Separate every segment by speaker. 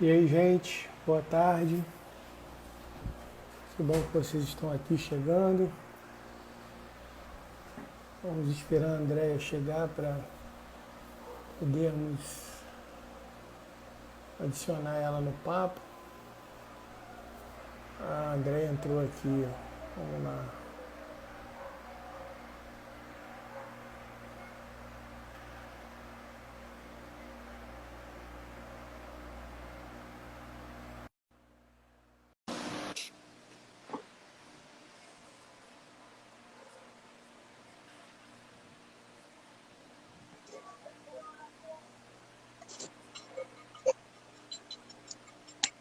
Speaker 1: E aí, gente, boa tarde. Que bom que vocês estão aqui chegando. Vamos esperar a Andréia chegar para podermos adicionar ela no papo. A Andréia entrou aqui, ó. Vamos lá.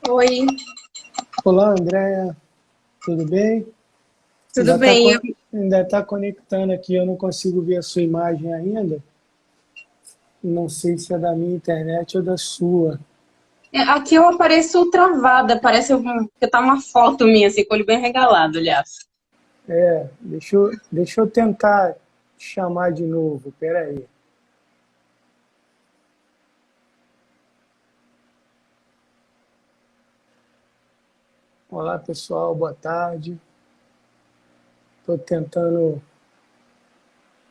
Speaker 2: Oi,
Speaker 1: Olá, Andréia, tudo bem?
Speaker 2: tudo bem?
Speaker 1: Ainda tá conectando aqui, eu não consigo ver a sua imagem ainda. Não sei se é da minha internet ou da sua.
Speaker 2: Aqui eu apareço travada, parece que tá uma foto minha, assim, com o olho bem regalado, aliás.
Speaker 1: Deixa eu tentar chamar de novo, peraí. Olá, pessoal, boa tarde. Estou tentando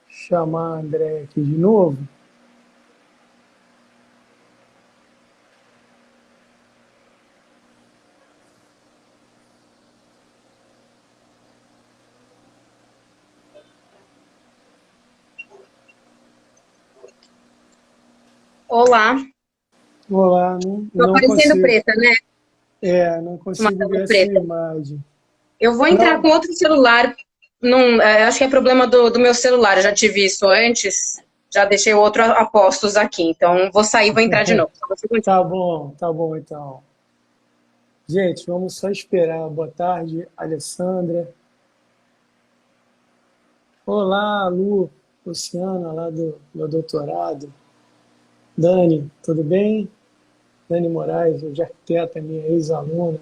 Speaker 1: chamar a André aqui de novo.
Speaker 2: Olá,
Speaker 1: Olá,
Speaker 2: tô
Speaker 1: não
Speaker 2: aparecendo
Speaker 1: consigo.
Speaker 2: preta, né?
Speaker 1: Não
Speaker 2: Uma
Speaker 1: consigo ver
Speaker 2: tela
Speaker 1: a sua
Speaker 2: preta.
Speaker 1: imagem.
Speaker 2: Eu vou entrar com
Speaker 1: Não,
Speaker 2: outro celular, acho que é problema do meu celular, eu já tive isso antes, já deixei o outro a postos aqui, então vou sair e vou entrar de novo. Só um segundinho.
Speaker 1: tá bom então. Gente, vamos só esperar. Boa tarde, Alessandra. Olá, Lu, Luciana, lá do meu doutorado. Dani, tudo bem? Dani Moraes, de arquiteta, minha ex-aluna.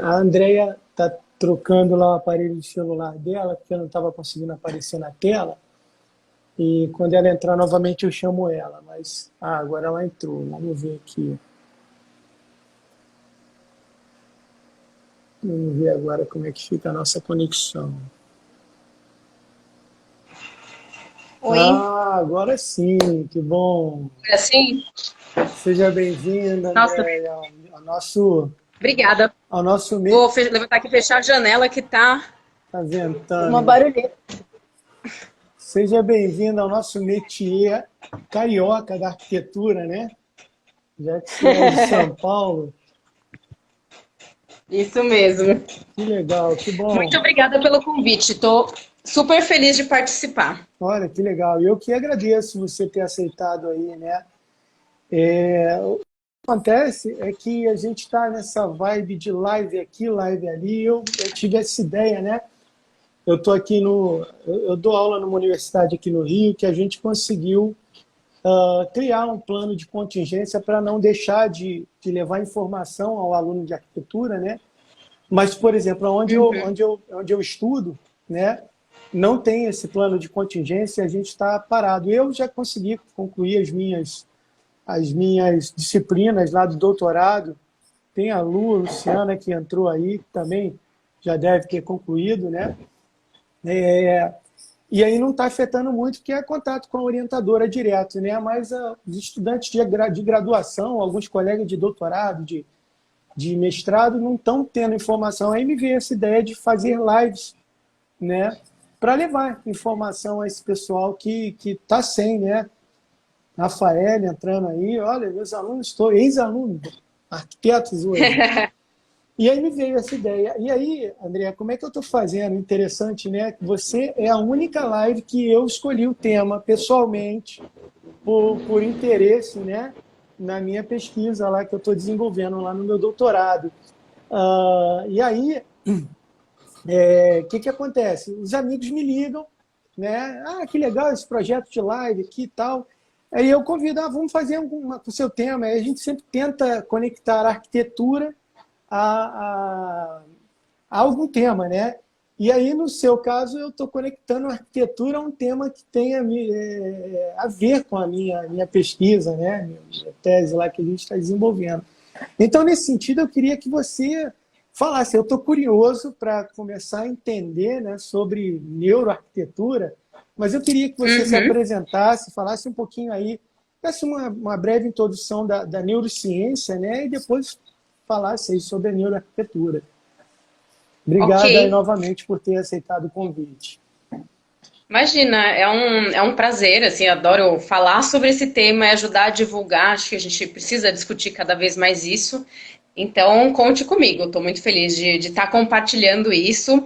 Speaker 1: A Andrea está trocando lá o aparelho de celular dela, porque eu não estava conseguindo aparecer na tela. E quando ela entrar novamente eu chamo ela. Mas agora ela entrou. Vamos ver aqui. Vamos ver agora como é que fica a nossa conexão.
Speaker 2: Oi,
Speaker 1: Agora sim, que bom.
Speaker 2: é assim?
Speaker 1: Seja bem-vinda,
Speaker 2: Nossa,
Speaker 1: Andréia, ao nosso,
Speaker 2: obrigada.
Speaker 1: ao nosso
Speaker 2: Vou levantar aqui e fechar a janela que tá
Speaker 1: tá
Speaker 2: uma
Speaker 1: ventando.
Speaker 2: barulheira.
Speaker 1: Seja bem-vinda ao nosso métier carioca da arquitetura, né? Já que você é de São Paulo.
Speaker 2: Isso mesmo.
Speaker 1: Que legal, que
Speaker 2: Muito
Speaker 1: bom.
Speaker 2: obrigada pelo convite. Estou super feliz de participar.
Speaker 1: Olha, que legal. E eu que agradeço você ter aceitado aí, né? O que acontece é que a gente está nessa vibe de live aqui, live ali. Eu tive essa ideia, né? Eu tô aqui eu dou aula numa universidade aqui no Rio que a gente conseguiu criar um plano de contingência para não deixar de levar informação ao aluno de arquitetura, né? Mas, por exemplo,
Speaker 2: Uhum.
Speaker 1: onde eu estudo, né, não tem esse plano de contingência, a gente está parado. Eu já consegui concluir as minhas disciplinas lá do doutorado. Tem a Lu, a Luciana, que entrou aí, que também já deve ter concluído, né? E aí não está afetando muito, porque é contato com a orientadora direto, né? Mas os estudantes de graduação, alguns colegas de doutorado, de mestrado, não estão tendo informação. Aí me veio essa ideia de fazer lives, né? Para levar informação a esse pessoal que está sem, né? Rafael entrando aí, olha, meus alunos, estou ex-alunos, arquitetos hoje. E aí me veio essa ideia. E aí, André, como é que eu estou fazendo? Interessante, né? Você é a única live que eu escolhi o tema pessoalmente, por interesse, né? Na minha pesquisa lá que eu estou desenvolvendo lá no meu doutorado. E aí, que acontece? Os amigos me ligam, né? Que legal esse projeto de live aqui e tal. Aí eu convido, vamos fazer com o seu tema. Aí a gente sempre tenta conectar a arquitetura a, a algum tema, né? E aí, no seu caso, eu estou conectando a arquitetura a um tema que tem a ver com a minha pesquisa, né? Minha tese lá que a gente está desenvolvendo. Então, nesse sentido, eu queria que você falasse. Eu estou curioso para começar a entender, né, sobre neuroarquitetura, mas eu queria que você se apresentasse, falasse um pouquinho aí, desse uma breve introdução da neurociência, né, e depois falasse aí sobre a neuroarquitetura. Obrigado aí novamente por ter aceitado o convite.
Speaker 2: Imagina, é um prazer, assim, adoro falar sobre esse tema e ajudar a divulgar, acho que a gente precisa discutir cada vez mais isso, então conte comigo, estou muito feliz de estar compartilhando isso.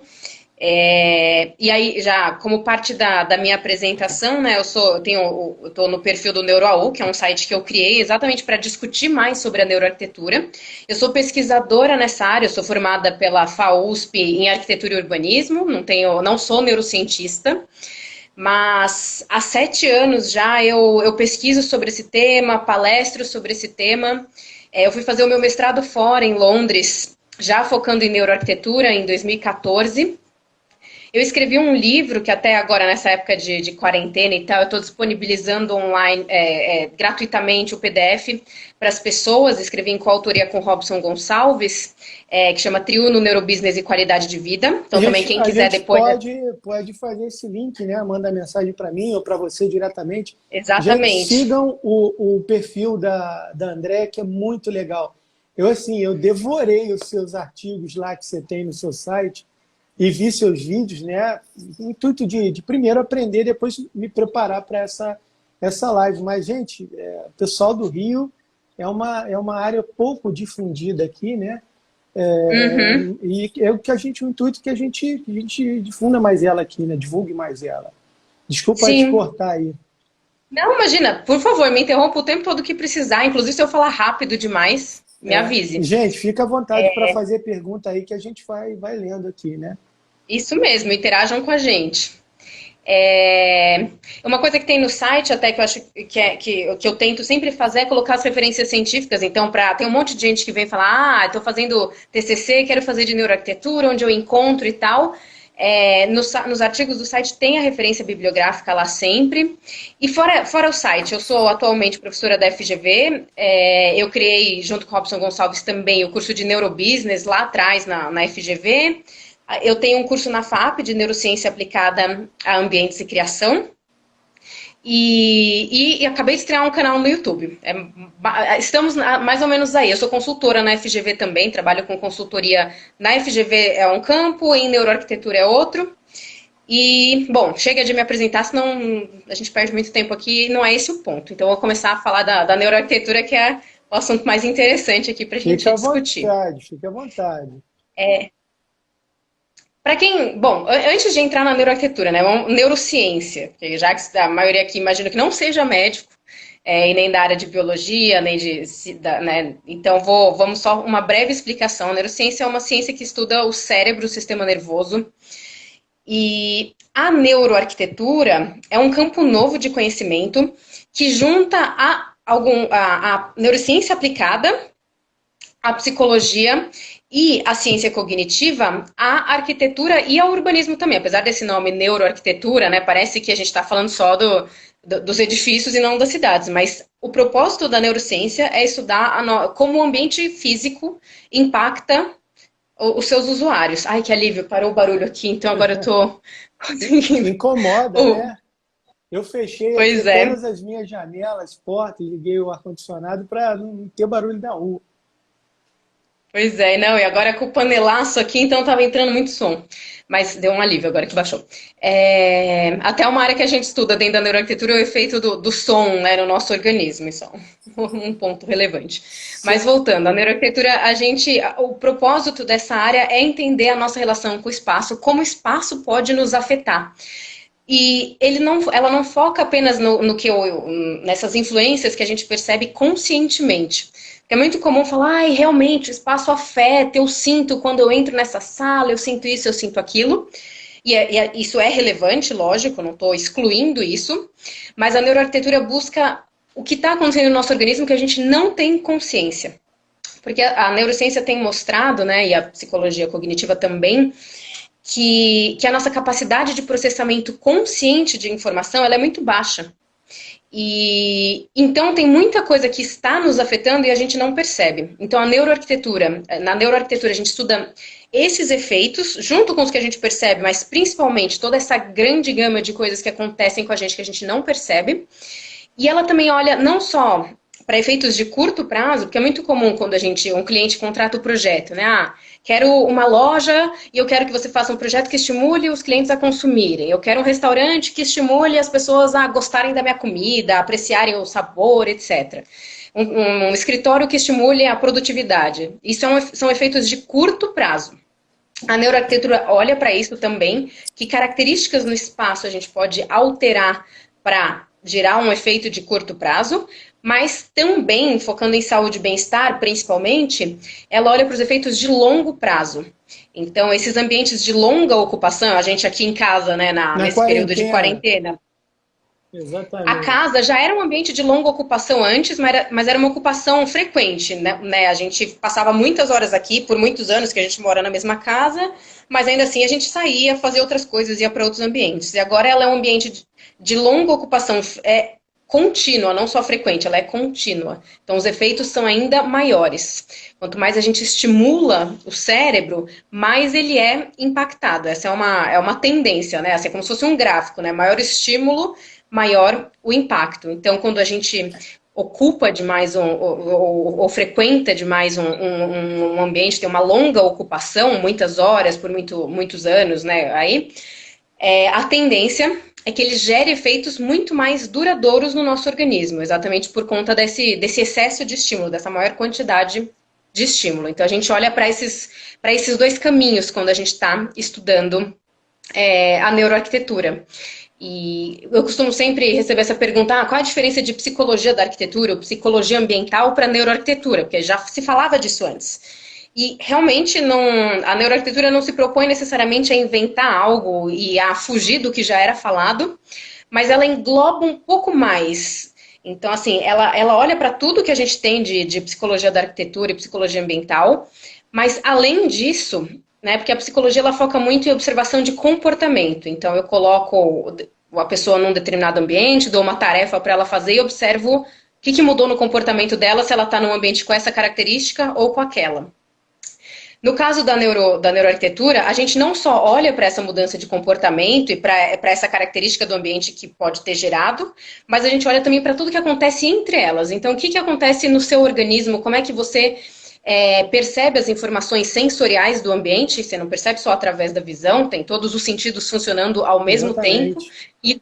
Speaker 2: E aí, já como parte da minha apresentação, né, eu estou no perfil do NeuroAU, que é um site que eu criei exatamente para discutir mais sobre a neuroarquitetura. Eu sou pesquisadora nessa área, eu sou formada pela FAUSP em arquitetura e urbanismo, não sou neurocientista, mas há 7 anos já eu pesquiso sobre esse tema, palestro sobre esse tema. Eu fui fazer o meu mestrado fora, em Londres, já focando em neuroarquitetura, em 2014. Eu escrevi um livro que até agora, nessa época de quarentena e tal, eu estou disponibilizando online, gratuitamente o PDF para as pessoas. Escrevi em coautoria com Robson Gonçalves, que chama Triuno Neurobusiness e Qualidade de Vida. Então também quem quiser depois...
Speaker 1: Pode fazer esse link, né? Manda mensagem para mim ou para você diretamente.
Speaker 2: Exatamente.
Speaker 1: Gente, sigam o perfil da André, que é muito legal. Eu devorei os seus artigos lá que você tem no seu site, e vi seus vídeos, né? No intuito de primeiro aprender, depois me preparar para essa live. Mas, gente, o pessoal do Rio é uma área pouco difundida aqui, né? E é o intuito que a gente difunda mais ela aqui, né? Divulgue mais ela. Desculpa te cortar aí.
Speaker 2: Não, imagina, por favor, me interrompa o tempo todo que precisar. Inclusive, se eu falar rápido demais, me avise.
Speaker 1: Gente, fica à vontade para fazer pergunta aí que a gente vai lendo aqui, né?
Speaker 2: Isso mesmo, interajam com a gente. Uma coisa que tem no site, até que eu acho que eu tento sempre fazer, é colocar as referências científicas. Então, tem um monte de gente que vem falar, estou fazendo TCC, quero fazer de neuroarquitetura, onde eu encontro e tal. Nos artigos do site tem a referência bibliográfica lá sempre. E fora o site, eu sou atualmente professora da FGV, eu criei, junto com o Robson Gonçalves também, o curso de Neurobusiness lá atrás na FGV. Eu tenho um curso na FAP de Neurociência Aplicada a Ambientes e Criação. E acabei de estrear um canal no YouTube. Estamos mais ou menos aí. Eu sou consultora na FGV também, trabalho com consultoria na FGV é um campo, em neuroarquitetura é outro. E, bom, chega de me apresentar, senão a gente perde muito tempo aqui e não é esse o ponto. Então, eu vou começar a falar da neuroarquitetura, que é o assunto mais interessante aqui para a gente discutir.
Speaker 1: Fique à vontade.
Speaker 2: Para quem, bom, antes de entrar na neuroarquitetura, né, neurociência, porque já que a maioria aqui imagina que não seja médico, e nem da área de biologia, nem né, então vamos só uma breve explicação. A neurociência é uma ciência que estuda o cérebro, o sistema nervoso, e a neuroarquitetura é um campo novo de conhecimento que junta a neurociência aplicada, a psicologia e a ciência cognitiva, a arquitetura e ao urbanismo também. Apesar desse nome neuroarquitetura, né, parece que a gente está falando só dos edifícios e não das cidades, mas o propósito da neurociência é estudar como o ambiente físico impacta os seus usuários. Ai, que alívio, parou o barulho aqui, então agora eu estou conseguindo...
Speaker 1: Incomoda, né? Eu fechei todas as minhas janelas, portas, liguei o ar-condicionado para não ter barulho da rua.
Speaker 2: Pois é, não, e agora com o panelaço aqui, então tava entrando muito som. Mas deu um alívio agora que baixou. Até uma área que a gente estuda dentro da neuroarquitetura é o efeito do som, né, no nosso organismo. Isso é um ponto relevante. Mas voltando, a neuroarquitetura, o propósito dessa área é entender a nossa relação com o espaço, como o espaço pode nos afetar. E ela não foca apenas nessas influências que a gente percebe conscientemente. É muito comum falar, realmente, o espaço afeta, eu sinto quando eu entro nessa sala, eu sinto isso, eu sinto aquilo. Isso é relevante, lógico, não estou excluindo isso, mas a neuroarquitetura busca o que está acontecendo no nosso organismo que a gente não tem consciência. Porque a neurociência tem mostrado, né, e a psicologia cognitiva também, que a nossa capacidade de processamento consciente de informação ela é muito baixa. E então tem muita coisa que está nos afetando e a gente não percebe. Então na neuroarquitetura a gente estuda esses efeitos, junto com os que a gente percebe, mas principalmente toda essa grande gama de coisas que acontecem com a gente que a gente não percebe. E ela também olha não só para efeitos de curto prazo, porque é muito comum quando um cliente contrata o projeto, né? Ah, quero uma loja e eu quero que você faça um projeto que estimule os clientes a consumirem. Eu quero um restaurante que estimule as pessoas a gostarem da minha comida, a apreciarem o sabor, etc. Um escritório que estimule a produtividade. Isso são efeitos de curto prazo. A neuroarquitetura olha para isso também, que características no espaço a gente pode alterar para gerar um efeito de curto prazo, mas também, focando em saúde e bem-estar, principalmente, ela olha para os efeitos de longo prazo. Então, esses ambientes de longa ocupação, a gente aqui em casa, né, nesse período de quarentena,
Speaker 1: exatamente.
Speaker 2: A casa já era um ambiente de longa ocupação antes, mas era uma ocupação frequente, né? A gente passava muitas horas aqui, por muitos anos que a gente mora na mesma casa, mas ainda assim a gente saía, fazia outras coisas, ia para outros ambientes. E agora ela é um ambiente de longa ocupação contínua, não só frequente, ela é contínua. Então os efeitos são ainda maiores. Quanto mais a gente estimula o cérebro, mais ele é impactado. Essa é uma tendência, né? Assim, é como se fosse um gráfico, né? Maior estímulo, maior o impacto. Então, quando a gente ocupa demais ou frequenta demais um ambiente, tem uma longa ocupação, muitas horas, por muitos anos, né? Aí, a tendência é que ele gere efeitos muito mais duradouros no nosso organismo, exatamente por conta desse excesso de estímulo, dessa maior quantidade de estímulo. Então, a gente olha para esses dois caminhos quando a gente está estudando a neuroarquitetura. E eu costumo sempre receber essa pergunta, qual a diferença de psicologia da arquitetura ou psicologia ambiental para neuroarquitetura? Porque já se falava disso antes. E realmente a neuroarquitetura não se propõe necessariamente a inventar algo e a fugir do que já era falado, mas ela engloba um pouco mais. Então, assim, ela olha para tudo que a gente tem de psicologia da arquitetura e psicologia ambiental, mas além disso, né, porque a psicologia ela foca muito em observação de comportamento. Então, eu coloco a pessoa num determinado ambiente, dou uma tarefa para ela fazer e observo o que mudou no comportamento dela, se ela está num ambiente com essa característica ou com aquela. No caso da neuroarquitetura, a gente não só olha para essa mudança de comportamento e para essa característica do ambiente que pode ter gerado, mas a gente olha também para tudo que acontece entre elas. Então, o que acontece no seu organismo, como é que você percebe as informações sensoriais do ambiente, você não percebe só através da visão, tem todos os sentidos funcionando ao mesmo tempo, e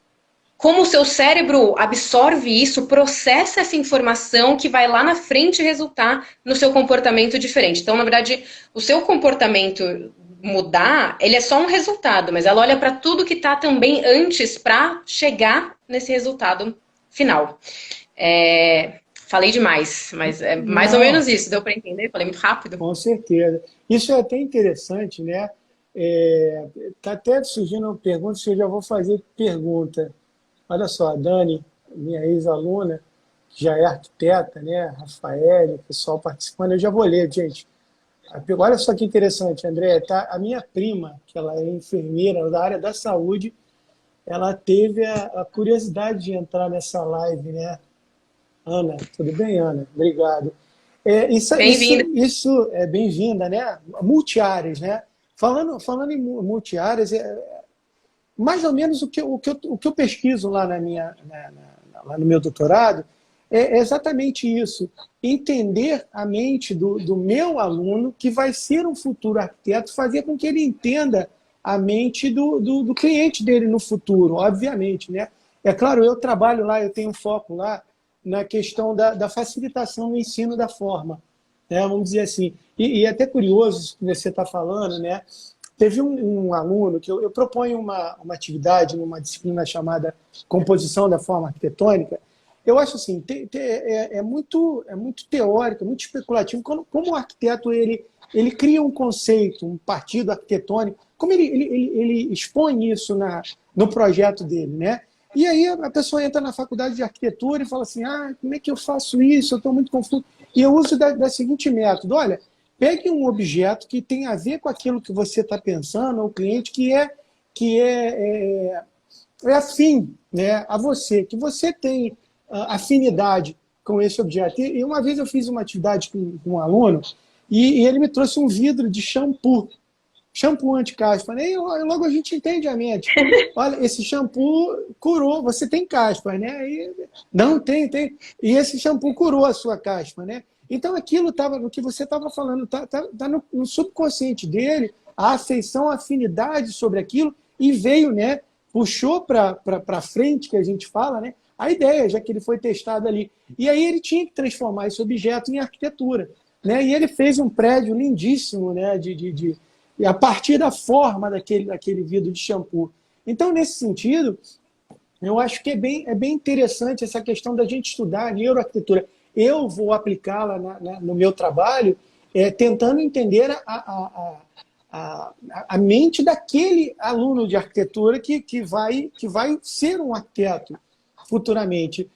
Speaker 2: como o seu cérebro absorve isso, processa essa informação que vai lá na frente resultar no seu comportamento diferente. Então, na verdade, o seu comportamento mudar, ele é só um resultado, mas ela olha para tudo que está também antes para chegar nesse resultado final. Falei demais, mas é mais ou menos isso. Deu para entender? Falei muito rápido.
Speaker 1: Com certeza. Isso é até interessante, né? Está até surgindo uma pergunta, se eu já vou fazer pergunta. Olha só, a Dani, minha ex-aluna, que já é arquiteta, né? Rafael, o pessoal participando, eu já vou ler, gente. Olha só que interessante, André. Tá? A minha prima, que ela é enfermeira da área da saúde, ela teve a curiosidade de entrar nessa live, né? Ana, tudo bem, Ana? Obrigado.
Speaker 2: Bem-vinda.
Speaker 1: Isso é bem-vinda, né? Multiáreas, né? Falando em multiáreas, mais ou menos o que eu pesquiso lá, lá no meu doutorado é exatamente isso. Entender a mente do meu aluno, que vai ser um futuro arquiteto, fazer com que ele entenda a mente do cliente dele no futuro, obviamente, né? É claro, eu trabalho lá, eu tenho foco lá na questão da facilitação do ensino da forma, né? Vamos dizer assim. E é até curioso isso que você está falando, né? Teve um aluno que eu proponho uma atividade numa disciplina chamada Composição da Forma Arquitetônica. Eu acho assim, é muito teórico, muito especulativo, como o arquiteto ele cria um conceito, um partido arquitetônico, como ele expõe isso no projeto dele, né? E aí a pessoa entra na faculdade de arquitetura e fala assim, como é que eu faço isso? Eu estou muito confuso. E eu uso da seguinte método, olha, pegue um objeto que tem a ver com aquilo que você está pensando, o cliente é afim, né, a você, que você tem afinidade com esse objeto. E uma vez eu fiz uma atividade com um aluno e ele me trouxe um vidro de shampoo anti-caspa, né? E logo a gente entende a mente. Olha, esse shampoo curou, você tem caspa, né? Não, tem. E esse shampoo curou a sua caspa, né? Então aquilo estava no que você estava falando, tá no subconsciente dele, a afeição, a afinidade sobre aquilo, e veio, né? Puxou para frente, que a gente fala, né? A ideia, já que ele foi testado ali. E aí ele tinha que transformar esse objeto em arquitetura, né? E ele fez um prédio lindíssimo, né? E a partir da forma daquele vidro de shampoo. Então, nesse sentido, eu acho que é bem interessante essa questão da gente estudar a neuroarquitetura. Eu vou aplicá-la no meu trabalho, tentando entender a mente daquele aluno de arquitetura que vai ser um arquiteto futuramente.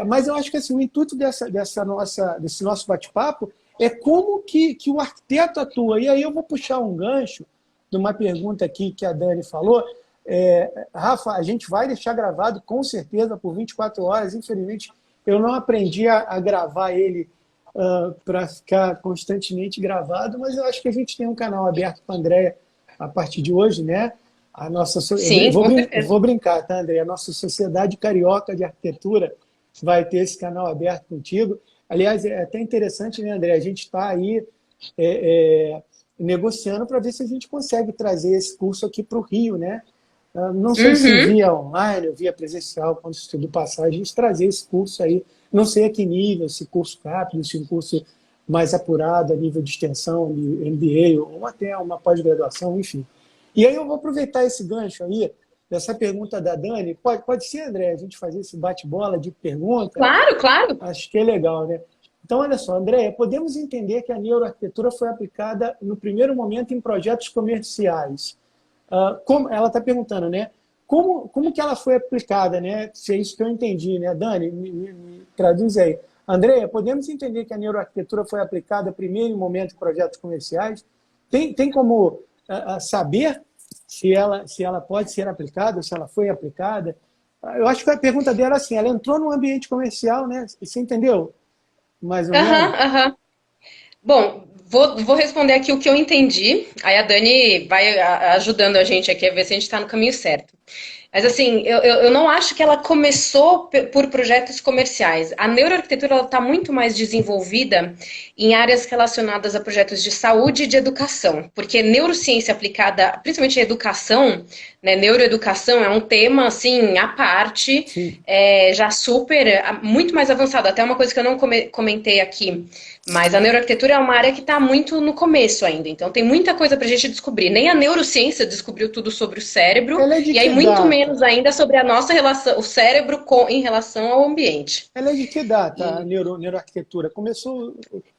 Speaker 1: Mas eu acho que assim, o intuito desse nosso bate-papo é como que o arquiteto atua. E aí eu vou puxar um gancho de uma pergunta aqui que a Dani falou. Rafa, a gente vai deixar gravado com certeza por 24 horas. Infelizmente, eu não aprendi a gravar ele para ficar constantemente gravado, mas eu acho que a gente tem um canal aberto para a Andréia a partir de hoje, né? A nossa
Speaker 2: Sim,
Speaker 1: vou brincar, tá, André? A nossa Sociedade Carioca de Arquitetura vai ter esse canal aberto contigo. Aliás, é até interessante, né, André? A gente está aí negociando para ver se a gente consegue trazer esse curso aqui para o Rio, né? Não sei se via online ou via presencial, quando isso tudo passar, a gente trazer esse curso aí. Não sei a que nível, se curso rápido, se um curso mais apurado a nível de extensão, de MBA, ou até uma pós-graduação, enfim. E aí eu vou aproveitar esse gancho aí, dessa pergunta da Dani. Pode ser, André, a gente fazer esse bate-bola de pergunta?
Speaker 2: Claro, claro.
Speaker 1: Acho que é legal, né? Então, olha só, André, podemos entender que a neuroarquitetura foi aplicada no primeiro momento em projetos comerciais. Como ela está perguntando, né? Como que ela foi aplicada, né? Se é isso que eu entendi, né? Dani, me traduz aí. André, podemos entender que a neuroarquitetura foi aplicada primeiro em momento em projetos comerciais? Tem como saber se ela pode ser aplicada, se ela foi aplicada? Eu acho que a pergunta dela é assim, ela entrou num ambiente comercial, né? Você entendeu? Mais ou menos?
Speaker 2: Bom, vou responder aqui o que eu entendi. Aí a Dani vai ajudando a gente aqui a ver se a gente está no caminho certo. Mas assim, eu não acho que ela começou por projetos comerciais. A neuroarquitetura está muito mais desenvolvida em áreas relacionadas a projetos de saúde e de educação. Porque neurociência aplicada, principalmente em educação, né, neuroeducação é um tema assim à parte, já muito mais avançado. Até uma coisa que eu não comentei aqui. Mas a neuroarquitetura é uma área que está muito no começo ainda, então tem muita coisa para a gente descobrir. Nem a neurociência descobriu tudo sobre o cérebro,
Speaker 1: Ela é de
Speaker 2: e aí
Speaker 1: que
Speaker 2: muito
Speaker 1: data?
Speaker 2: menos ainda sobre a nossa relação, o cérebro em relação ao ambiente.
Speaker 1: Ela é de que data, a
Speaker 2: E,
Speaker 1: neuroarquitetura? Começou...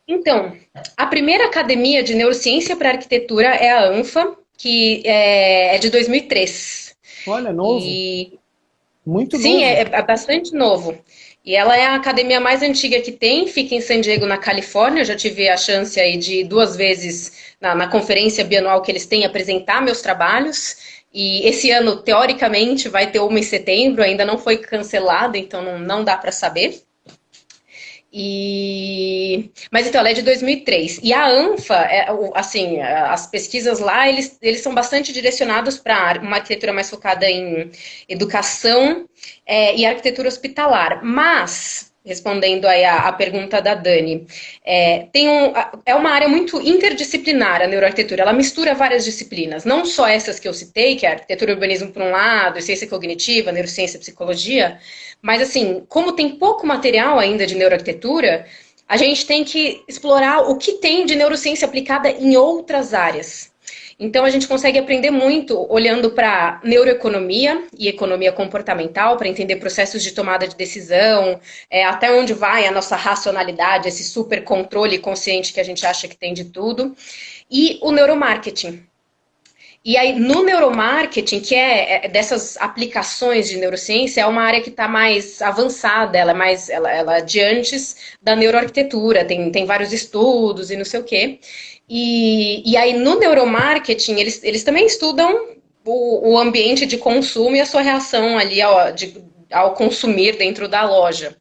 Speaker 2: então, a primeira academia de neurociência para arquitetura é a ANFA, que é de 2003.
Speaker 1: Olha, novo.
Speaker 2: E
Speaker 1: Muito
Speaker 2: sim,
Speaker 1: novo.
Speaker 2: é bastante novo. E ela é a academia mais antiga que tem, fica em San Diego, na Califórnia. Eu já tive a chance aí de 2 vezes na conferência bianual que eles têm apresentar meus trabalhos. E esse ano, teoricamente, vai ter uma em setembro, ainda não foi cancelada, então não dá para saber. Mas então, ela é de 2003. E a ANFA, assim, as pesquisas lá, eles são bastante direcionados para uma arquitetura mais focada em educação e arquitetura hospitalar. Mas, respondendo aí a pergunta da Dani, é uma área muito interdisciplinar, a neuroarquitetura. Ela mistura várias disciplinas, não só essas que eu citei, que é a arquitetura e urbanismo por um lado, ciência cognitiva, neurociência e psicologia, mas assim, como tem pouco material ainda de neuroarquitetura, a gente tem que explorar o que tem de neurociência aplicada em outras áreas. Então a gente consegue aprender muito olhando para neuroeconomia e economia comportamental, para entender processos de tomada de decisão, até onde vai a nossa racionalidade, esse super controle consciente que a gente acha que tem de tudo, e o neuromarketing. E aí, no neuromarketing, que é dessas aplicações de neurociência, é uma área que está mais avançada, ela é de antes da neuroarquitetura, tem vários estudos e não sei o quê. E aí, no neuromarketing, eles também estudam o ambiente de consumo e a sua reação ali ao consumir dentro da loja.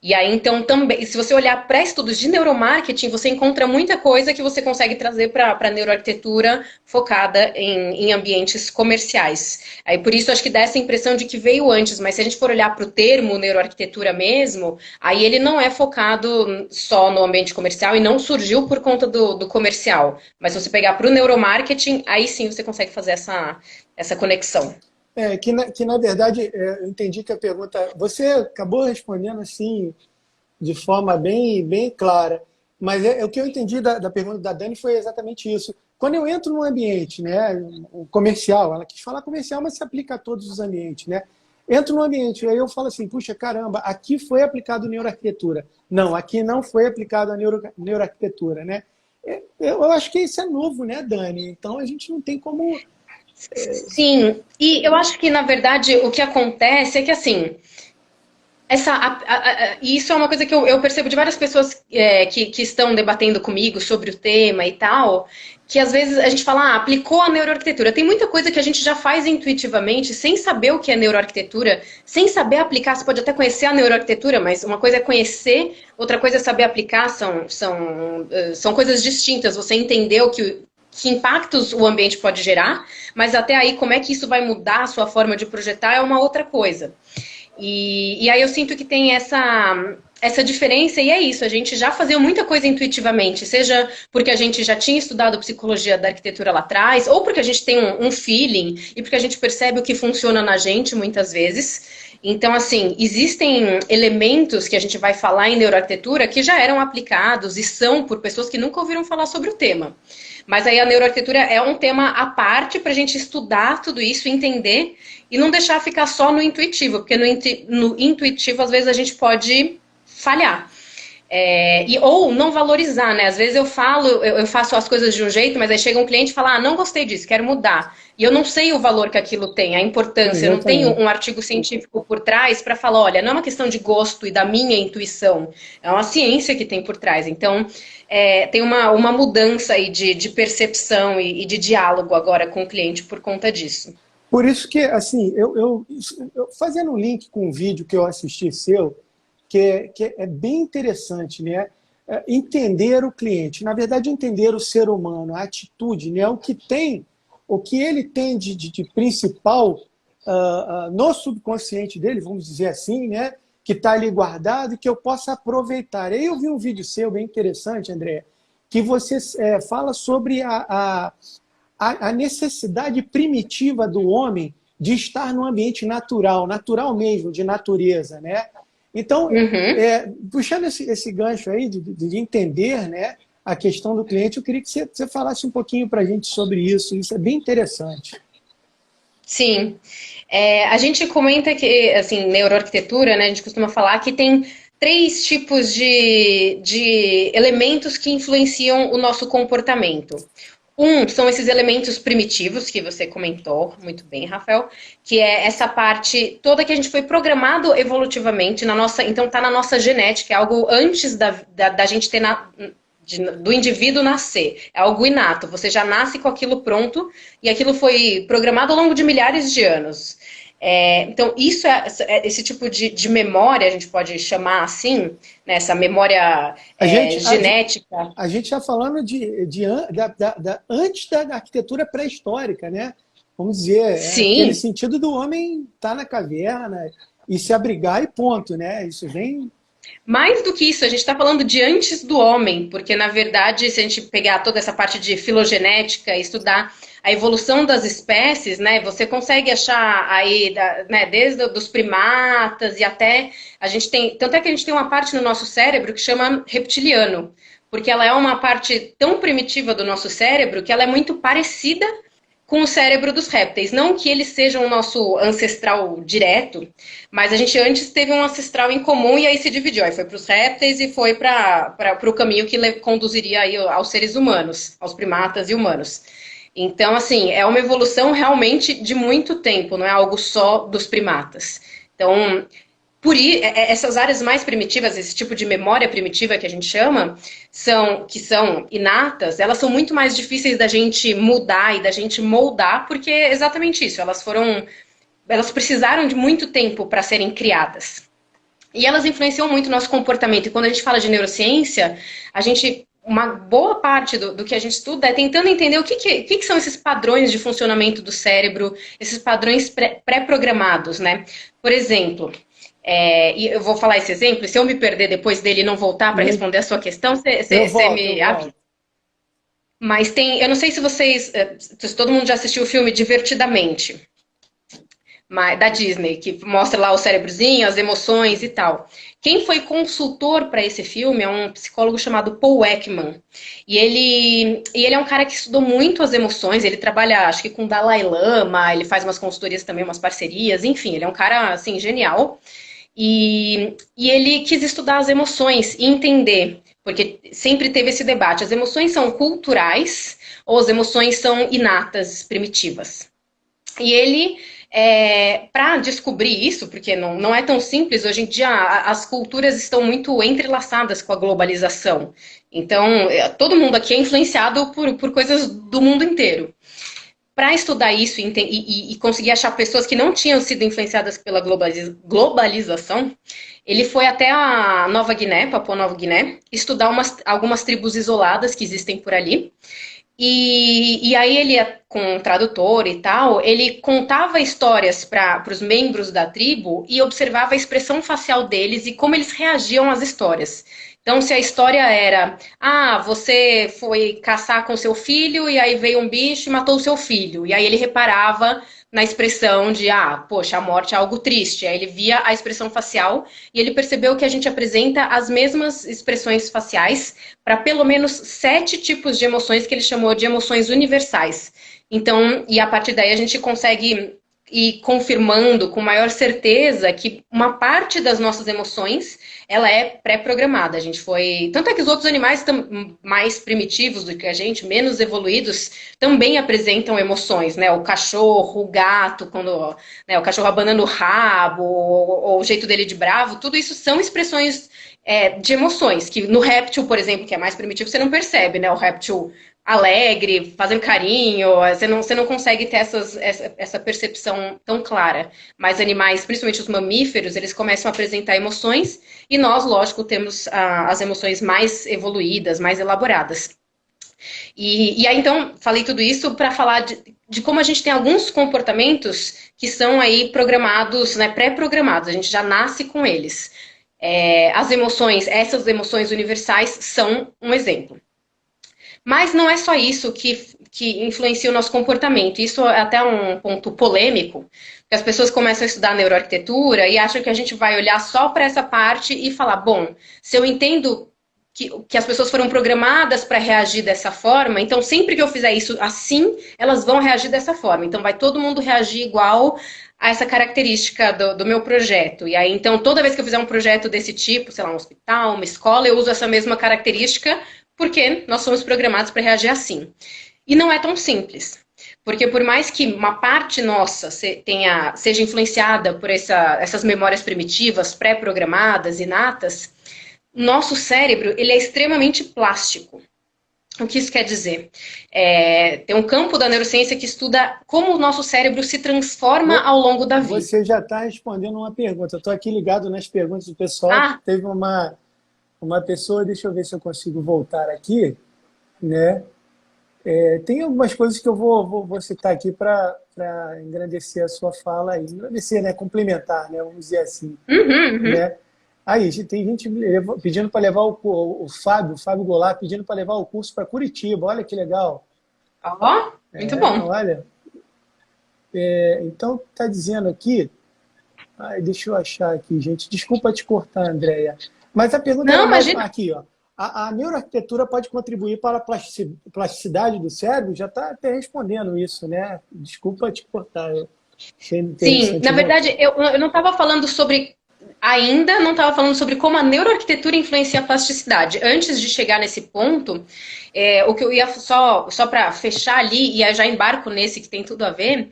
Speaker 2: E aí, então, também, se você olhar para estudos de neuromarketing, você encontra muita coisa que você consegue trazer para a neuroarquitetura focada em ambientes comerciais. Aí, por isso, acho que dá essa impressão de que veio antes, mas se a gente for olhar para o termo neuroarquitetura mesmo, aí ele não é focado só no ambiente comercial e não surgiu por conta do comercial. Mas se você pegar para o neuromarketing, aí sim você consegue fazer essa conexão.
Speaker 1: Que na verdade, eu entendi que a pergunta... Você acabou respondendo assim, de forma bem clara, mas o que eu entendi da pergunta da Dani foi exatamente isso. Quando eu entro num ambiente, né, um comercial, ela quis falar comercial, mas se aplica a todos os ambientes, né? Entro num ambiente, aí eu falo assim, puxa, caramba, aqui foi aplicado neuroarquitetura. Não, aqui não foi aplicado a neuroarquitetura, né? Eu acho que isso é novo, né, Dani? Então a gente não tem como...
Speaker 2: Sim, e eu acho que, na verdade, o que acontece é que, assim, e isso é uma coisa que eu percebo de várias pessoas que estão debatendo comigo sobre o tema e tal, que às vezes a gente fala, aplicou a neuroarquitetura. Tem muita coisa que a gente já faz intuitivamente, sem saber o que é neuroarquitetura, sem saber aplicar. Você pode até conhecer a neuroarquitetura, mas uma coisa é conhecer, outra coisa é saber aplicar, são coisas distintas. Você entendeu que impactos o ambiente pode gerar, mas até aí como é que isso vai mudar a sua forma de projetar é uma outra coisa. E aí eu sinto que tem essa diferença, e é isso, a gente já fazia muita coisa intuitivamente, seja porque a gente já tinha estudado psicologia da arquitetura lá atrás, ou porque a gente tem um feeling, e porque a gente percebe o que funciona na gente muitas vezes. Então, assim, existem elementos que a gente vai falar em neuroarquitetura que já eram aplicados e são por pessoas que nunca ouviram falar sobre o tema. Mas aí a neuroarquitetura é um tema à parte para a gente estudar tudo isso, entender e não deixar ficar só no intuitivo, porque no intuitivo às vezes a gente pode falhar. Ou não valorizar, né? Às vezes eu faço as coisas de um jeito, mas aí chega um cliente e fala, não gostei disso, quero mudar. E eu não sei o valor que aquilo tem, a importância, eu não tenho um artigo científico por trás para falar, olha, não é uma questão de gosto e da minha intuição, é uma ciência que tem por trás. Então, tem uma mudança aí de percepção e de diálogo agora com o cliente por conta disso.
Speaker 1: Por isso que, assim, eu fazendo um link com um vídeo que eu assisti seu, que é bem interessante, né? Entender o cliente, na verdade, entender o ser humano, a atitude, né? O que ele tem de principal no subconsciente dele, vamos dizer assim, né? Que está ali guardado e que eu possa aproveitar. Aí eu vi um vídeo seu bem interessante, André, que você fala sobre a necessidade primitiva do homem de estar num ambiente natural mesmo, de natureza, né? Então, puxando esse gancho aí de entender, né, a questão do cliente, eu queria que você falasse um pouquinho para a gente sobre isso. Isso é bem interessante.
Speaker 2: Sim. A gente comenta que, assim, neuroarquitetura, né, a gente costuma falar que tem 3 tipos de elementos que influenciam o nosso comportamento. São esses elementos primitivos que você comentou muito bem, Rafael, que é essa parte toda que a gente foi programado evolutivamente, então está na nossa genética, é algo antes da gente ter do indivíduo nascer, é algo inato, você já nasce com aquilo pronto e aquilo foi programado ao longo de milhares de anos. Então, isso esse tipo de memória, a gente pode chamar assim, né, essa memória genética.
Speaker 1: A gente está falando antes da arquitetura pré-histórica, né? Vamos dizer, aquele sentido do homem estar na caverna e se abrigar e ponto, né? Isso vem...
Speaker 2: Mais do que isso, a gente está falando de antes do homem, porque, na verdade, se a gente pegar toda essa parte de filogenética e estudar a evolução das espécies, né, você consegue achar aí, né, desde os primatas e até a gente tem... Tanto é que a gente tem uma parte no nosso cérebro que chama reptiliano, porque ela é uma parte tão primitiva do nosso cérebro que ela é muito parecida com o cérebro dos répteis. Não que eles sejam o nosso ancestral direto, mas a gente antes teve um ancestral em comum e aí se dividiu. Aí foi para os répteis e foi para o caminho que conduziria aí aos seres humanos, aos primatas e humanos. Então, assim, é uma evolução realmente de muito tempo, não é algo só dos primatas. Então, essas áreas mais primitivas, esse tipo de memória primitiva que a gente chama, que são inatas, elas são muito mais difíceis da gente mudar e da gente moldar, porque é exatamente isso, elas precisaram de muito tempo para serem criadas. E elas influenciam muito o nosso comportamento. E quando a gente fala de neurociência, uma boa parte do que a gente estuda é tentando entender o que são esses padrões de funcionamento do cérebro, esses padrões pré-programados, né? Por exemplo, e eu vou falar esse exemplo, se eu me perder depois dele e não voltar para responder a sua questão, você me avisa. Mas eu não sei se todo mundo já assistiu o filme Divertidamente, da Disney, que mostra lá o cérebrozinho, as emoções e tal. Quem foi consultor para esse filme é um psicólogo chamado Paul Ekman. E ele é um cara que estudou muito as emoções, ele trabalha, acho que com Dalai Lama, ele faz umas consultorias também, umas parcerias, enfim, ele é um cara, assim, genial. E ele quis estudar as emoções e entender, porque sempre teve esse debate, as emoções são culturais ou as emoções são inatas, primitivas? E ele, para descobrir isso, porque não é tão simples, hoje em dia as culturas estão muito entrelaçadas com a globalização. Então, todo mundo aqui é influenciado por coisas do mundo inteiro. Para estudar isso e conseguir achar pessoas que não tinham sido influenciadas pela globalização, ele foi até a Nova Guiné, Papua Nova Guiné, estudar algumas tribos isoladas que existem por ali. E aí ele, com um tradutor e tal, ele contava histórias para os membros da tribo e observava a expressão facial deles e como eles reagiam às histórias. Então, se a história era, você foi caçar com seu filho e aí veio um bicho e matou o seu filho. E aí ele reparava na expressão de, poxa, a morte é algo triste. Aí ele via a expressão facial e ele percebeu que a gente apresenta as mesmas expressões faciais para pelo menos 7 tipos de emoções que ele chamou de emoções universais. Então, e a partir daí a gente consegue ir confirmando com maior certeza que uma parte das nossas emoções ela é pré-programada. Tanto é que os outros animais mais primitivos do que a gente, menos evoluídos, também apresentam emoções, né? O cachorro, o gato, quando, né, o cachorro abanando o rabo, ou o jeito dele de bravo, tudo isso são expressões de emoções, que no réptil, por exemplo, que é mais primitivo, você não percebe, né? O réptil alegre, fazendo carinho, você não consegue ter essa percepção tão clara. Mas animais, principalmente os mamíferos, eles começam a apresentar emoções e nós, lógico, temos as emoções mais evoluídas, mais elaboradas. E aí, então, falei tudo isso para falar de como a gente tem alguns comportamentos que são aí programados, né, pré-programados, a gente já nasce com eles. Essas emoções universais são um exemplo. Mas não é só isso que influencia o nosso comportamento. Isso é até um ponto polêmico, porque as pessoas começam a estudar neuroarquitetura e acham que a gente vai olhar só para essa parte e falar, bom, se eu entendo que as pessoas foram programadas para reagir dessa forma, então sempre que eu fizer isso assim, elas vão reagir dessa forma. Então vai todo mundo reagir igual a essa característica do meu projeto. E aí, então, toda vez que eu fizer um projeto desse tipo, sei lá, um hospital, uma escola, eu uso essa mesma característica porque nós somos programados para reagir assim. E não é tão simples. Porque por mais que uma parte nossa seja influenciada por essas memórias primitivas, pré-programadas, inatas, nosso cérebro ele é extremamente plástico. O que isso quer dizer? Tem um campo da neurociência que estuda como o nosso cérebro se transforma ao longo da vida.
Speaker 1: Você já está respondendo uma pergunta. Eu estou aqui ligado nas perguntas do pessoal. Teve uma pessoa, deixa eu ver se eu consigo voltar aqui, né? Tem algumas coisas que eu vou citar aqui para engrandecer a sua fala, engrandecer, né? Complementar, né? Vamos dizer assim. Né? Aí, tem gente pedindo para levar o Fábio Goulart, pedindo para levar o curso para Curitiba. Olha que legal.
Speaker 2: Muito bom.
Speaker 1: Olha. Então, está dizendo aqui... deixa eu achar aqui, gente. Desculpa te cortar, Andréia. Mas a pergunta aqui, ó. A neuroarquitetura pode contribuir para a plasticidade do cérebro? Já está até respondendo isso, né? Desculpa te cortar.
Speaker 2: Sim, na verdade, eu não estava falando sobre ainda não estava falando sobre como a neuroarquitetura influencia a plasticidade. Antes de chegar nesse ponto, o que eu ia só para fechar ali, e aí já embarco nesse que tem tudo a ver,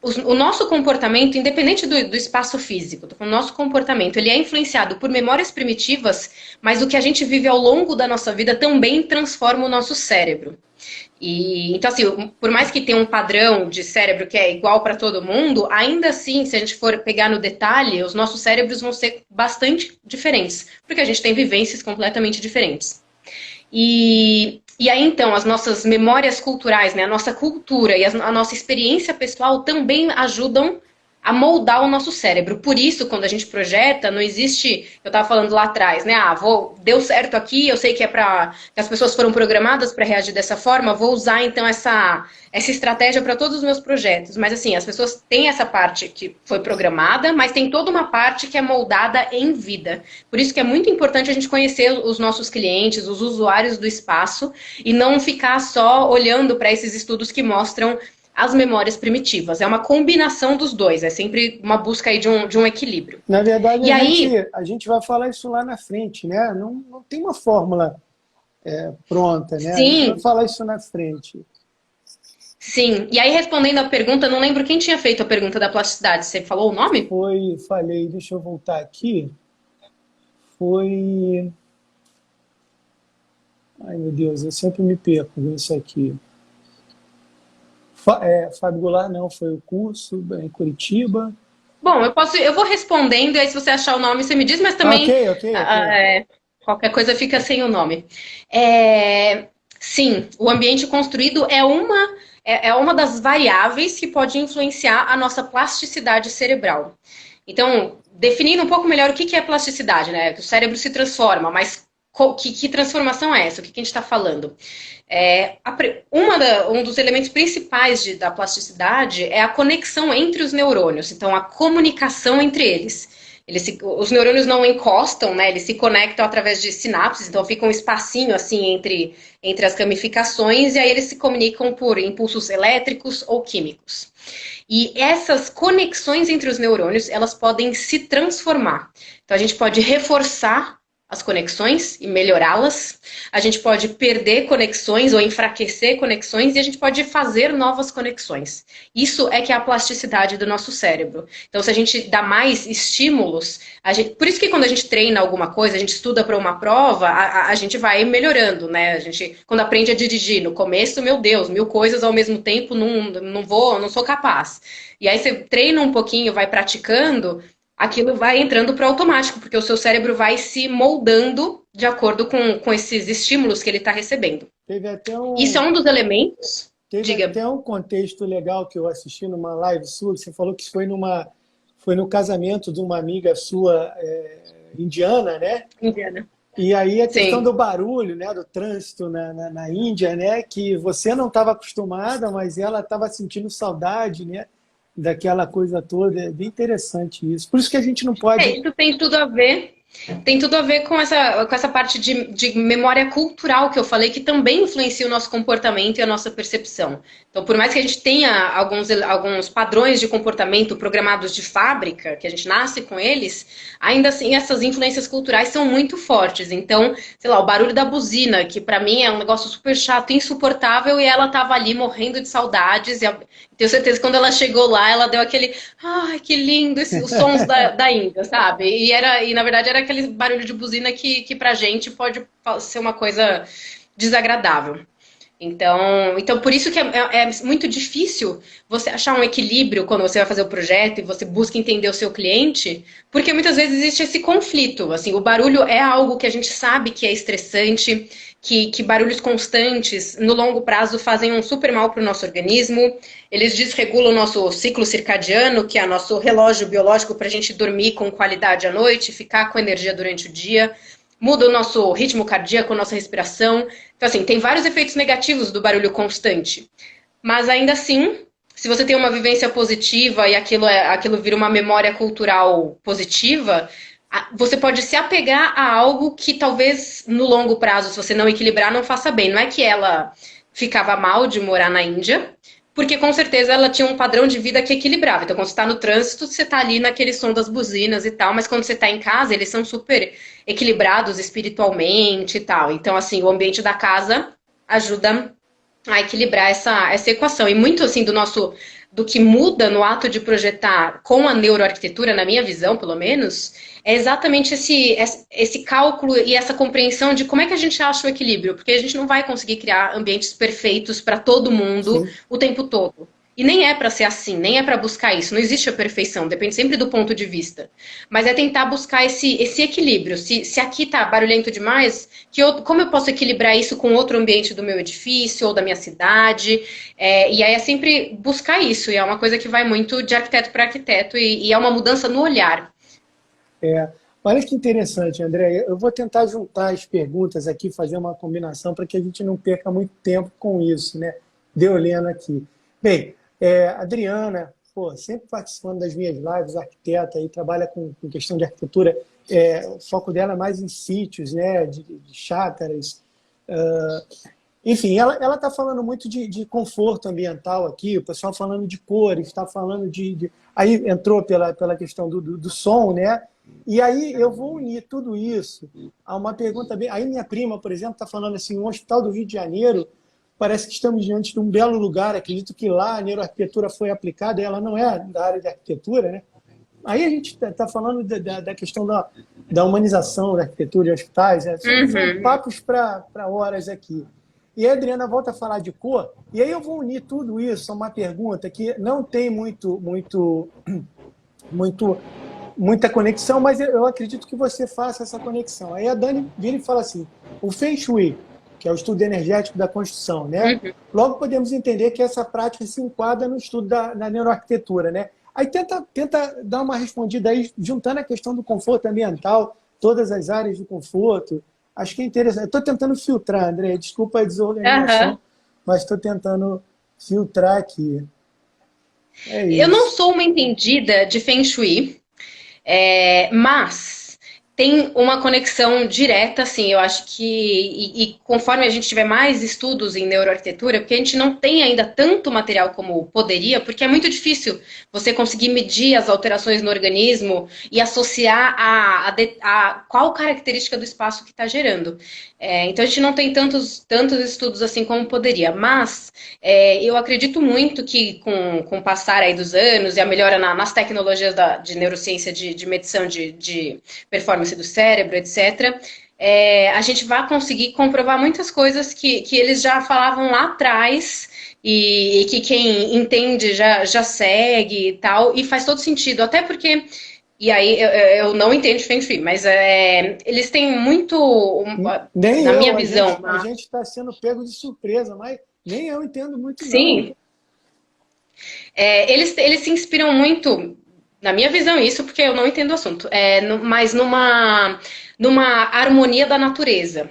Speaker 2: o nosso comportamento, independente do espaço físico, o nosso comportamento, ele é influenciado por memórias primitivas, mas o que a gente vive ao longo da nossa vida também transforma o nosso cérebro. Então, assim, por mais que tenha um padrão de cérebro que é igual para todo mundo, ainda assim, se a gente for pegar no detalhe, os nossos cérebros vão ser bastante diferentes, porque a gente tem vivências completamente diferentes. E aí, então, as nossas memórias culturais, né, a nossa cultura e a nossa experiência pessoal também ajudam a moldar o nosso cérebro. Por isso, quando a gente projeta, não existe, eu estava falando lá atrás, né? Deu certo aqui, eu sei que é para que as pessoas foram programadas para reagir dessa forma, vou usar então essa estratégia para todos os meus projetos. Mas assim, as pessoas têm essa parte que foi programada, mas tem toda uma parte que é moldada em vida. Por isso que é muito importante a gente conhecer os nossos clientes, os usuários do espaço, e não ficar só olhando para esses estudos que mostram as memórias primitivas. É uma combinação dos dois, é sempre uma busca aí de um equilíbrio.
Speaker 1: Na verdade, a gente vai falar isso lá na frente, né? Não tem uma fórmula pronta, né?
Speaker 2: Sim.
Speaker 1: A gente vai falar isso na frente.
Speaker 2: Sim, e aí respondendo a pergunta, não lembro quem tinha feito a pergunta da plasticidade, você falou o nome?
Speaker 1: Falei, deixa eu voltar aqui. Foi... Ai, meu Deus, eu sempre me perco nisso aqui. Fábio Goulart não, foi o curso em Curitiba.
Speaker 2: Bom, eu vou respondendo, e aí se você achar o nome, você me diz, mas também
Speaker 1: Ok.
Speaker 2: qualquer coisa fica sem o nome. Sim, o ambiente construído é uma das variáveis que pode influenciar a nossa plasticidade cerebral. Então, definindo um pouco melhor o que é plasticidade, né? Que o cérebro se transforma, mas que transformação é essa? O que a gente está falando? Um dos elementos principais da plasticidade é a conexão entre os neurônios, então a comunicação entre eles. Os neurônios não encostam, né? Eles se conectam através de sinapses, então fica um espacinho assim entre as ramificações, e aí eles se comunicam por impulsos elétricos ou químicos. E essas conexões entre os neurônios, elas podem se transformar. Então a gente pode reforçar as conexões e melhorá-las, a gente pode perder conexões ou enfraquecer conexões, e a gente pode fazer novas conexões. Isso é que é a plasticidade do nosso cérebro. Então, se a gente dá mais estímulos, por isso que quando a gente treina alguma coisa, a gente estuda para uma prova, a gente vai melhorando, né? A gente, quando aprende a dirigir, no começo, meu Deus, 1000 coisas ao mesmo tempo, não sou capaz. E aí você treina um pouquinho, vai praticando, aquilo vai entrando para o automático, porque o seu cérebro vai se moldando de acordo com esses estímulos que ele está recebendo. Isso é um dos elementos.
Speaker 1: Teve até um contexto legal que eu assisti numa live sua, que você falou que foi no casamento de uma amiga sua indiana, né?
Speaker 2: Indiana.
Speaker 1: E aí a questão do barulho, né, do trânsito na Índia, né, que você não estava acostumada, mas ela estava sentindo saudade, né? Daquela coisa toda, é bem interessante isso. Por isso que a gente não pode...
Speaker 2: Isso tem tudo a ver. Tem tudo a ver com essa parte de memória cultural que eu falei, que também influencia o nosso comportamento e a nossa percepção. Então, por mais que a gente tenha alguns padrões de comportamento programados de fábrica, que a gente nasce com eles, ainda assim essas influências culturais são muito fortes. Então, sei lá, o barulho da buzina, que pra mim é um negócio super chato, insuportável, e ela tava ali morrendo de saudades, e tenho certeza que quando ela chegou lá, ela deu aquele, ai, que lindo, os sons da Índia, sabe? E na verdade era aquele barulho de buzina que pra gente pode ser uma coisa desagradável. Então por isso que é muito difícil você achar um equilíbrio quando você vai fazer o projeto e você busca entender o seu cliente, porque muitas vezes existe esse conflito. Assim, o barulho é algo que a gente sabe que é estressante, que barulhos constantes, no longo prazo, fazem um super mal para o nosso organismo. Eles desregulam o nosso ciclo circadiano, que é nosso relógio biológico para a gente dormir com qualidade à noite, ficar com energia durante o dia. Muda o nosso ritmo cardíaco, nossa respiração. Então, assim, tem vários efeitos negativos do barulho constante. Mas, ainda assim, se você tem uma vivência positiva e aquilo vira uma memória cultural positiva, você pode se apegar a algo que talvez no longo prazo, se você não equilibrar, não faça bem. Não é que ela ficava mal de morar na Índia, porque com certeza ela tinha um padrão de vida que equilibrava. Então, quando você está no trânsito, você está ali naquele som das buzinas e tal, mas quando você está em casa, eles são super equilibrados espiritualmente e tal. Então, assim, o ambiente da casa ajuda a equilibrar essa equação. E muito assim do que muda no ato de projetar com a neuroarquitetura, na minha visão, pelo menos, é exatamente esse cálculo e essa compreensão de como é que a gente acha o equilíbrio, porque a gente não vai conseguir criar ambientes perfeitos para todo mundo
Speaker 1: Sim.
Speaker 2: o tempo todo. E nem é para ser assim, nem é para buscar isso. Não existe a perfeição, depende sempre do ponto de vista. Mas é tentar buscar esse equilíbrio. Se aqui tá barulhento demais, como eu posso equilibrar isso com outro ambiente do meu edifício ou da minha cidade? E aí é sempre buscar isso. E é uma coisa que vai muito de arquiteto para arquiteto e é uma mudança no olhar.
Speaker 1: É, olha que interessante, André. Eu vou tentar juntar as perguntas aqui, fazer uma combinação para que a gente não perca muito tempo com isso, né? Deu lendo aqui. Bem, Adriana, pô, sempre participando das minhas lives, arquiteta, e trabalha com questão de arquitetura. O foco dela é mais em sítios, né? De chácaras. ah, Enfim, ela está falando muito de conforto ambiental aqui, o pessoal falando de cores, está falando Aí entrou pela questão do som, né? E aí eu vou unir tudo isso a uma pergunta bem. Aí minha prima, por exemplo, está falando assim: um hospital do Rio de Janeiro, parece que estamos diante de um belo lugar, acredito que lá a neuroarquitetura foi aplicada, e ela não é da área de arquitetura, né? Aí a gente está falando da questão da humanização da arquitetura de hospitais, né? São
Speaker 2: Uhum.
Speaker 1: papos para horas aqui. E a Adriana volta a falar de cor, e aí eu vou unir tudo isso a uma pergunta que não tem muito, muita conexão, mas eu acredito que você faça essa conexão. Aí a Dani vira e fala assim: o Feng Shui, que é o estudo energético da construção, né?
Speaker 2: Uhum.
Speaker 1: Logo podemos entender que essa prática se enquadra no estudo da neuroarquitetura, né? Aí tenta dar uma respondida aí, juntando a questão do conforto ambiental, todas as áreas do conforto. Acho que é interessante. Estou tentando filtrar, André, desculpa a desorganização,
Speaker 2: Aham.
Speaker 1: mas estou tentando filtrar aqui. É
Speaker 2: Eu não
Speaker 1: isso.
Speaker 2: sou uma entendida de Feng Shui, mas tem uma conexão direta, assim, eu acho que, e conforme a gente tiver mais estudos em neuroarquitetura, porque a gente não tem ainda tanto material como poderia, porque é muito difícil você conseguir medir as alterações no organismo e associar a qual característica do espaço que está gerando. Então a gente não tem tantos estudos assim como poderia, mas eu acredito muito que com o passar aí dos anos e a melhora nas tecnologias de neurociência de medição de performance do cérebro, etc., a gente vai conseguir comprovar muitas coisas que eles já falavam lá atrás e que quem entende já segue e tal, e faz todo sentido, até porque e aí eu não entendo de Feng Shui, mas eles têm muito,
Speaker 1: Nem
Speaker 2: na minha
Speaker 1: eu,
Speaker 2: visão,
Speaker 1: a gente está sendo pego de surpresa, mas nem eu entendo muito, não.
Speaker 2: sim, eles se inspiram muito, na minha visão, isso, porque eu não entendo o assunto, mas numa harmonia da natureza.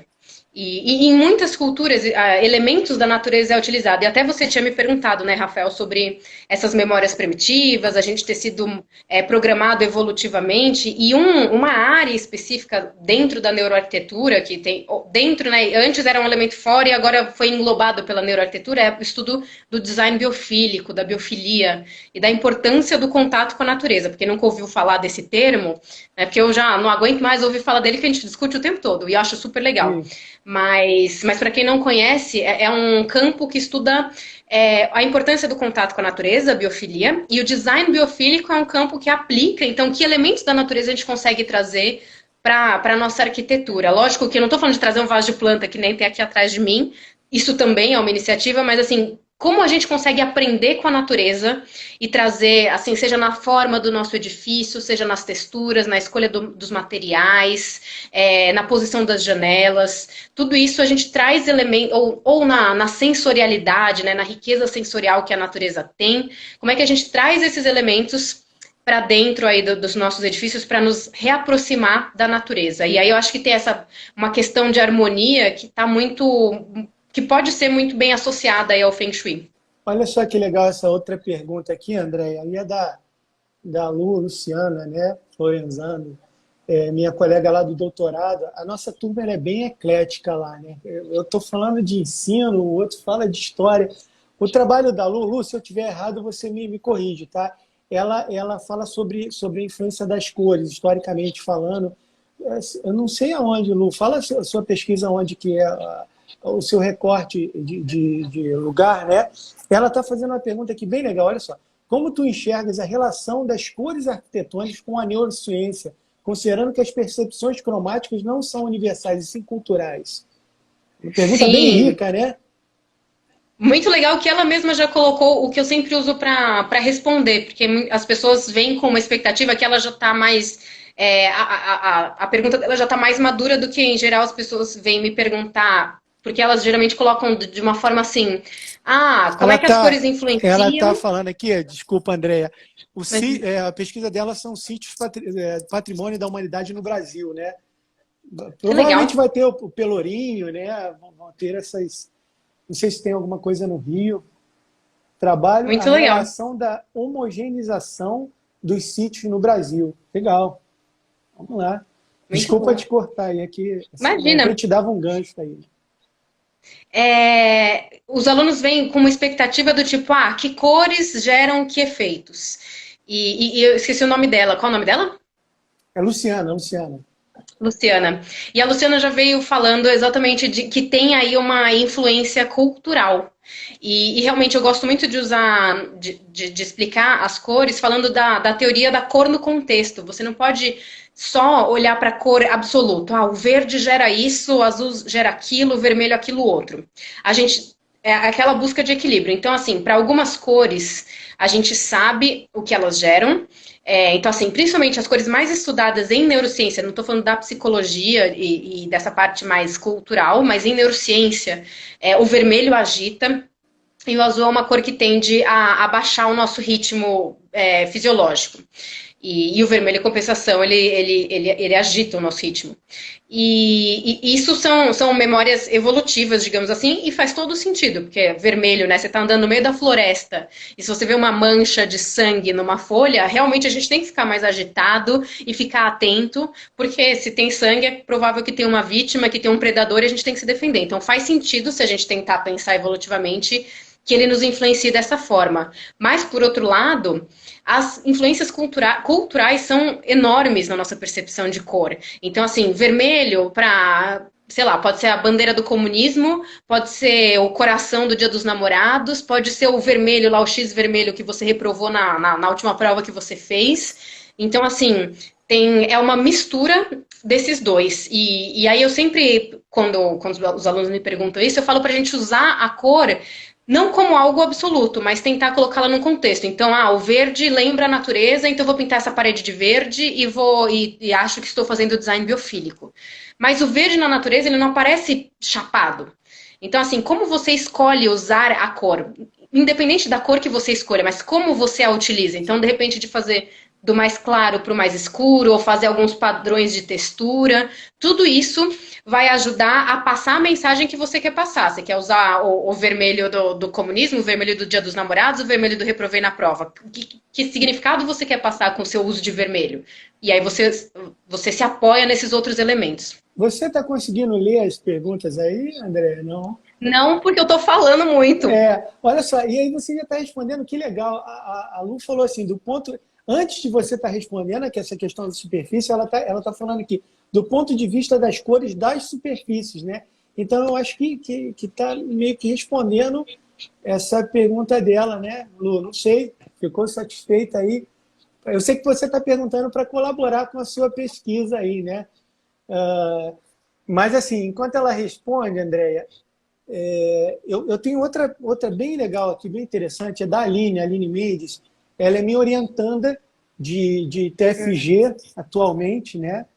Speaker 2: E em muitas culturas, elementos da natureza é utilizado. E até você tinha me perguntado, né, Rafael, sobre essas memórias primitivas, a gente ter sido programado evolutivamente, e uma área específica dentro da neuroarquitetura, que tem dentro, né, antes era um elemento fora e agora foi englobado pela neuroarquitetura, é o estudo do design biofílico, da biofilia, e da importância do contato com a natureza. Porque nunca ouviu falar desse termo, né, porque eu já não aguento mais ouvir falar dele, que a gente discute o tempo todo, e eu acho super legal.
Speaker 1: Sim.
Speaker 2: Mas para quem não conhece, é um campo que estuda a importância do contato com a natureza, a biofilia, e o design biofílico é um campo que aplica, então, que elementos da natureza a gente consegue trazer para a nossa arquitetura. Lógico que eu não estou falando de trazer um vaso de planta que nem tem aqui atrás de mim, isso também é uma iniciativa, mas assim, como a gente consegue aprender com a natureza e trazer, assim, seja na forma do nosso edifício, seja nas texturas, na escolha dos materiais, na posição das janelas, tudo isso a gente traz elementos, ou na sensorialidade, né, na riqueza sensorial que a natureza tem, como é que a gente traz esses elementos para dentro aí dos nossos edifícios para nos reaproximar da natureza. E aí eu acho que tem uma questão de harmonia que pode ser muito bem associada aí ao Feng Shui.
Speaker 1: Olha só que legal essa outra pergunta aqui, André. Aí é da Luciana, né? Florenzano, minha colega lá do doutorado. A nossa turma ela é bem eclética lá, né? Eu estou falando de ensino, o outro fala de história. O trabalho da Lu, se eu estiver errado, você me corrige, tá? Ela fala sobre a influência das cores, historicamente falando. Eu não sei aonde, Lu, fala a sua pesquisa onde que é o seu recorte de lugar, né? Ela está fazendo uma pergunta aqui bem legal, olha só. Como tu enxergas a relação das cores arquitetônicas com a neurociência, considerando que as percepções cromáticas não são universais e sim culturais? Uma pergunta bem
Speaker 2: Sim,
Speaker 1: rica, né?
Speaker 2: muito legal que ela mesma já colocou o que eu sempre uso para responder, porque as pessoas vêm com uma expectativa que ela já está mais. A pergunta dela já está mais madura do que, em geral, as pessoas vêm me perguntar, porque elas geralmente colocam de uma forma assim: ah, como
Speaker 1: Ela
Speaker 2: é que as cores
Speaker 1: tá
Speaker 2: influenciam?
Speaker 1: falando aqui, desculpa, Andréia,
Speaker 2: Mas,
Speaker 1: a pesquisa dela são sítios patrimônio da humanidade no Brasil, né?
Speaker 2: que
Speaker 1: Provavelmente
Speaker 2: legal,
Speaker 1: vai ter o Pelourinho, né? Vão ter essas. Não sei se tem alguma coisa no Rio. Trabalho a
Speaker 2: muito legal,
Speaker 1: relação da homogeneização dos sítios no Brasil. Legal. Vamos lá.
Speaker 2: muito
Speaker 1: Desculpa
Speaker 2: bom.
Speaker 1: te cortar aí, aqui, de
Speaker 2: Imagina,
Speaker 1: repente dava um gancho aí.
Speaker 2: os alunos vêm com uma expectativa do tipo, ah, que cores geram que efeitos? E eu esqueci o nome dela. Qual é o nome dela?
Speaker 1: É Luciana, Luciana.
Speaker 2: Luciana. E a Luciana já veio falando exatamente de que tem aí uma influência cultural. E realmente eu gosto muito de usar, de explicar as cores, falando da teoria da cor no contexto. Você não pode só olhar para a cor absoluta. Ah, o verde gera isso, o azul gera aquilo, o vermelho aquilo outro. A gente é aquela busca de equilíbrio. Então, assim, para algumas cores, a gente sabe o que elas geram. Então, assim, principalmente as cores mais estudadas em neurociência, não estou falando da psicologia e dessa parte mais cultural, mas em neurociência, o vermelho agita e o azul é uma cor que tende a baixar o nosso ritmo fisiológico. E o vermelho, em compensação, ele agita o nosso ritmo. E isso são memórias evolutivas, digamos assim, e faz todo sentido, porque vermelho, né? Você está andando no meio da floresta, e se você vê uma mancha de sangue numa folha, realmente a gente tem que ficar mais agitado e ficar atento, porque se tem sangue, é provável que tenha uma vítima, que tenha um predador, e a gente tem que se defender. Então faz sentido, se a gente tentar pensar evolutivamente, que ele nos influencie dessa forma. Mas, por outro lado, as influências culturais são enormes na nossa percepção de cor. Então, assim, vermelho para, sei lá, pode ser a bandeira do comunismo, pode ser o coração do Dia dos Namorados, pode ser o vermelho lá, o X vermelho que você reprovou na última prova que você fez. Então, assim, é uma mistura desses dois. E aí eu sempre, quando os alunos me perguntam isso, eu falo para a gente usar a cor não como algo absoluto, mas tentar colocá-la num contexto. Então, o verde lembra a natureza, então eu vou pintar essa parede de verde e acho que estou fazendo design biofílico. Mas o verde na natureza, ele não aparece chapado. Então, assim, como você escolhe usar a cor? Independente da cor que você escolha, mas como você a utiliza. Então, de repente, de fazer do mais claro para o mais escuro, ou fazer alguns padrões de textura, tudo isso vai ajudar a passar a mensagem que você quer passar. Você quer usar o vermelho do comunismo, o vermelho do Dia dos Namorados, o vermelho do reprovei na prova. Que significado você quer passar com o seu uso de vermelho? E aí você se apoia nesses outros elementos.
Speaker 1: Você está conseguindo ler as perguntas aí, André? Não?
Speaker 2: Não porque eu estou falando muito.
Speaker 1: Olha só, e aí você já está respondendo, que legal. A Lu falou assim, do ponto. Antes de você estar respondendo aqui essa questão da superfície, ela tá falando aqui, do ponto de vista das cores das superfícies, né? Então, eu acho que está meio que respondendo essa pergunta dela, né, Lu? Não sei, ficou satisfeita aí? Eu sei que você está perguntando para colaborar com a sua pesquisa aí, né? Mas, assim, enquanto ela responde, Andréia, eu tenho outra bem legal aqui, bem interessante, é da Aline Mendes. Ela é minha orientanda de TFG atualmente, né?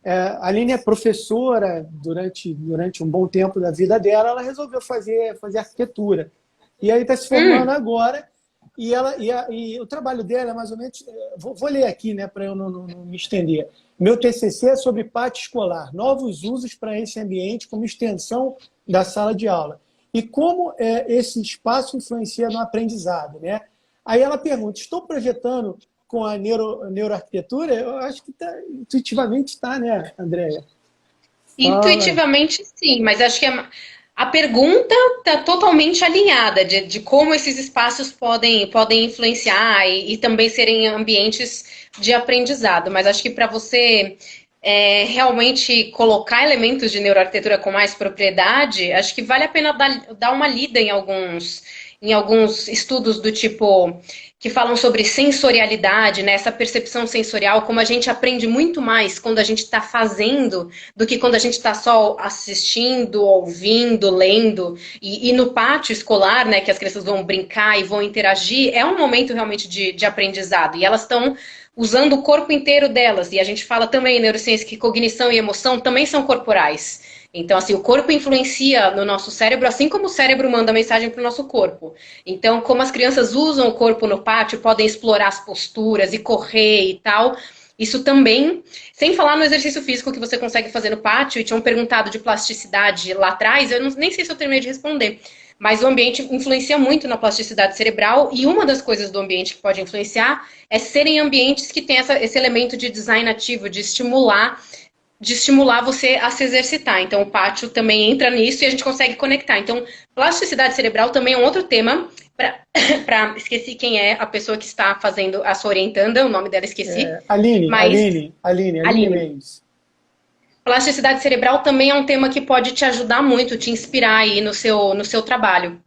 Speaker 1: A Aline é professora durante um bom tempo da vida dela, ela resolveu fazer arquitetura. E aí está se formando agora, e o trabalho dela é mais ou menos... Vou ler aqui, né, para eu não me estender. Meu TCC é sobre pátio escolar, novos usos para esse ambiente como extensão da sala de aula. E como esse espaço influencia no aprendizado, né? Aí ela pergunta, estou projetando com a neuroarquitetura? Eu acho que intuitivamente está, né, Andréia?
Speaker 2: Intuitivamente, sim, mas acho que A pergunta está totalmente alinhada de como esses espaços podem influenciar e também serem ambientes de aprendizado. Mas acho que para você realmente colocar elementos de neuroarquitetura com mais propriedade, acho que vale a pena dar uma lida em alguns estudos do tipo que falam sobre sensorialidade, né? Essa percepção sensorial, como a gente aprende muito mais quando a gente está fazendo do que quando a gente está só assistindo, ouvindo, lendo. E no pátio escolar, né, que as crianças vão brincar e vão interagir, é um momento realmente de aprendizado. E elas estão usando o corpo inteiro delas. E a gente fala também em neurociência que cognição e emoção também são corporais. Então, assim, o corpo influencia no nosso cérebro, assim como o cérebro manda mensagem para o nosso corpo. Então, como as crianças usam o corpo no pátio, podem explorar as posturas e correr e tal. Isso também, sem falar no exercício físico que você consegue fazer no pátio, e tinham perguntado de plasticidade lá atrás, eu nem sei se eu terminei de responder. Mas o ambiente influencia muito na plasticidade cerebral, e uma das coisas do ambiente que pode influenciar é serem ambientes que têm esse elemento de design ativo, de estimular você a se exercitar. Então, o pátio também entra nisso e a gente consegue conectar. Então, plasticidade cerebral também é um outro tema para esqueci quem é a pessoa que está fazendo a sua orientanda, o nome dela esqueci.
Speaker 1: Aline Mendes.
Speaker 2: Plasticidade cerebral também é um tema que pode te ajudar muito, te inspirar aí no seu trabalho.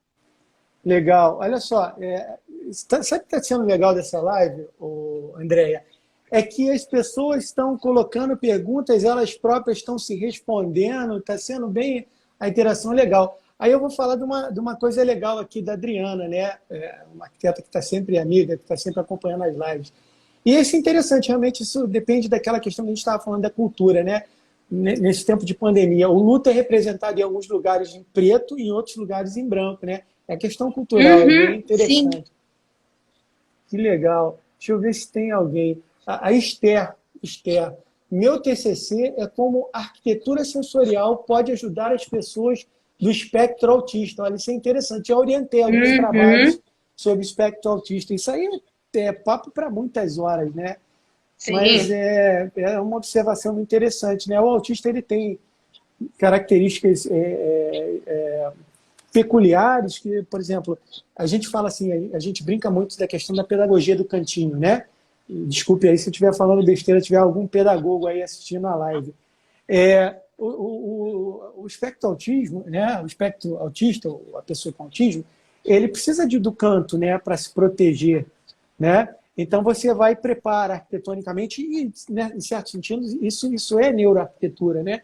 Speaker 1: Legal. Olha só, sabe o que está sendo legal dessa live, Andréia? É que as pessoas estão colocando perguntas, elas próprias estão se respondendo, está sendo bem a interação legal. Aí eu vou falar de uma coisa legal aqui da Adriana, né? Uma arquiteta que está sempre amiga, que está sempre acompanhando as lives. E isso é interessante, realmente isso depende daquela questão que a gente estava falando da cultura, né? Nesse tempo de pandemia. O luto é representado em alguns lugares em preto e em outros lugares em branco, né? É questão cultural, é bem interessante.
Speaker 2: Sim.
Speaker 1: Que legal. Deixa eu ver se tem alguém. A Esther, meu TCC é como a arquitetura sensorial pode ajudar as pessoas do espectro autista. Olha, isso é interessante. Eu orientei alguns trabalhos sobre espectro autista. Isso aí é papo para muitas horas, né?
Speaker 2: Sim.
Speaker 1: Mas é uma observação interessante, né? O autista ele tem características peculiares que, por exemplo, a gente fala assim, a gente brinca muito da questão da pedagogia do cantinho, né? Desculpe aí se eu estiver falando besteira, tiver algum pedagogo aí assistindo a live. O espectro autismo, né? O espectro autista, a pessoa com autismo, ele precisa do canto, né, para se proteger, né? Então você vai prepara arquitetonicamente e, né, em certo sentido, isso é neuroarquitetura, né?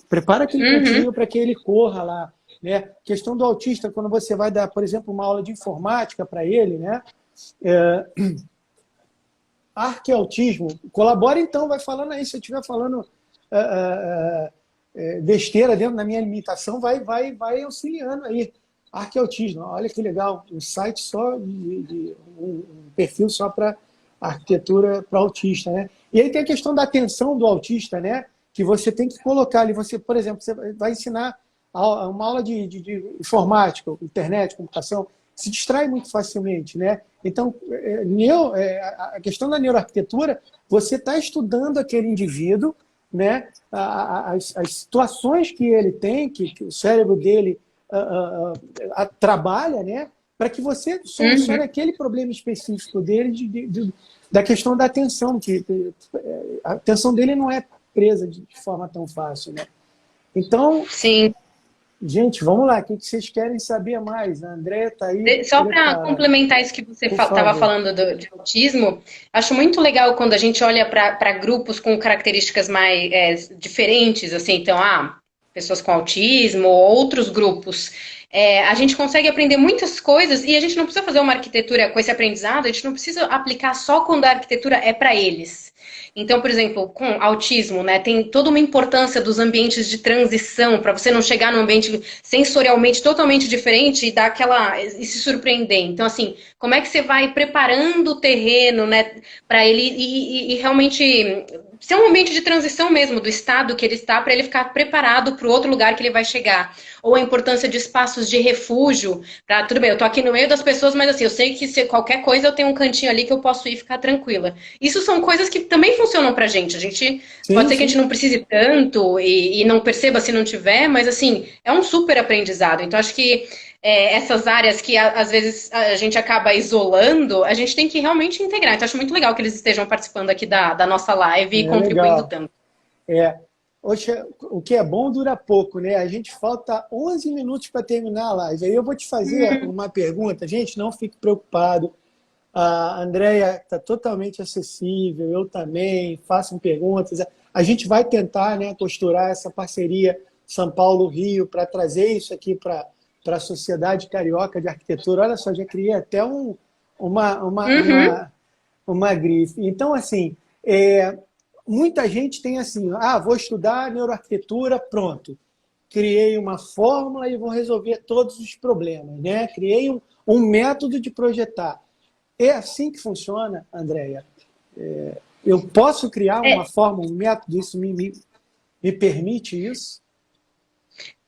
Speaker 1: Prepara aquele cantinho para que ele corra lá, né? Questão do autista, quando você vai dar, por exemplo, uma aula de informática para ele, né? Arqueautismo, colabora então, vai falando aí, se eu estiver falando besteira dentro da minha limitação, vai auxiliando aí. Arqueautismo, olha que legal, um site só, um perfil só para arquitetura para autista, né? E aí tem a questão da atenção do autista, né? Que você tem que colocar ali, você, por exemplo, você vai ensinar uma aula de informática, internet, computação, se distrai muito facilmente, né? Então, a questão da neuroarquitetura, você está estudando aquele indivíduo, né? As situações que ele tem, que o cérebro dele trabalha, né? Para que você solucione aquele problema específico dele, da questão da atenção, que a atenção dele não é presa de forma tão fácil, né? Então,
Speaker 2: sim.
Speaker 1: Gente, vamos lá, o que vocês querem saber mais? A Andréia está aí.
Speaker 2: Só para complementar isso que você estava falando de autismo, acho muito legal quando a gente olha para grupos com características mais diferentes, assim, então, pessoas com autismo, outros grupos. A gente consegue aprender muitas coisas e a gente não precisa fazer uma arquitetura com esse aprendizado, a gente não precisa aplicar só quando a arquitetura é para eles. Então, por exemplo, com autismo, né, tem toda uma importância dos ambientes de transição, para você não chegar num ambiente sensorialmente totalmente diferente e se surpreender. Então, assim, como é que você vai preparando o terreno, né, para ele e realmente ser um ambiente de transição mesmo, do estado que ele está, para ele ficar preparado para o outro lugar que ele vai chegar. Ou a importância de espaços de refúgio, para, tudo bem, eu tô aqui no meio das pessoas, mas assim, eu sei que se qualquer coisa eu tenho um cantinho ali que eu posso ir e ficar tranquila. Isso são coisas que também funcionam pra gente. A gente pode
Speaker 1: Sim,
Speaker 2: ser que a gente
Speaker 1: sim.
Speaker 2: não precise tanto e não perceba se não tiver, mas assim, é um super aprendizado. Então, acho que essas áreas que às vezes a gente acaba isolando, a gente tem que realmente integrar. Então, acho muito legal que eles estejam participando aqui da nossa live e
Speaker 1: É
Speaker 2: contribuindo
Speaker 1: legal.
Speaker 2: tanto.
Speaker 1: É. Oxe, o que é bom dura pouco, né? A gente falta 11 minutos para terminar a live. Aí eu vou te fazer uma pergunta. Gente, não fique preocupado. A Andrea está totalmente acessível, eu também, façam perguntas. A gente vai tentar, né, costurar essa parceria São Paulo-Rio para trazer isso aqui para a Sociedade Carioca de Arquitetura. Olha só, já criei até uma, uma,
Speaker 2: Uhum.
Speaker 1: uma, uma grife. Então, assim, muita gente tem assim, vou estudar neuroarquitetura, pronto. Criei uma fórmula e vou resolver todos os problemas, né? Criei um método de projetar. É assim que funciona, Andréia? Eu posso criar uma
Speaker 2: É,
Speaker 1: forma, um método, isso me permite isso?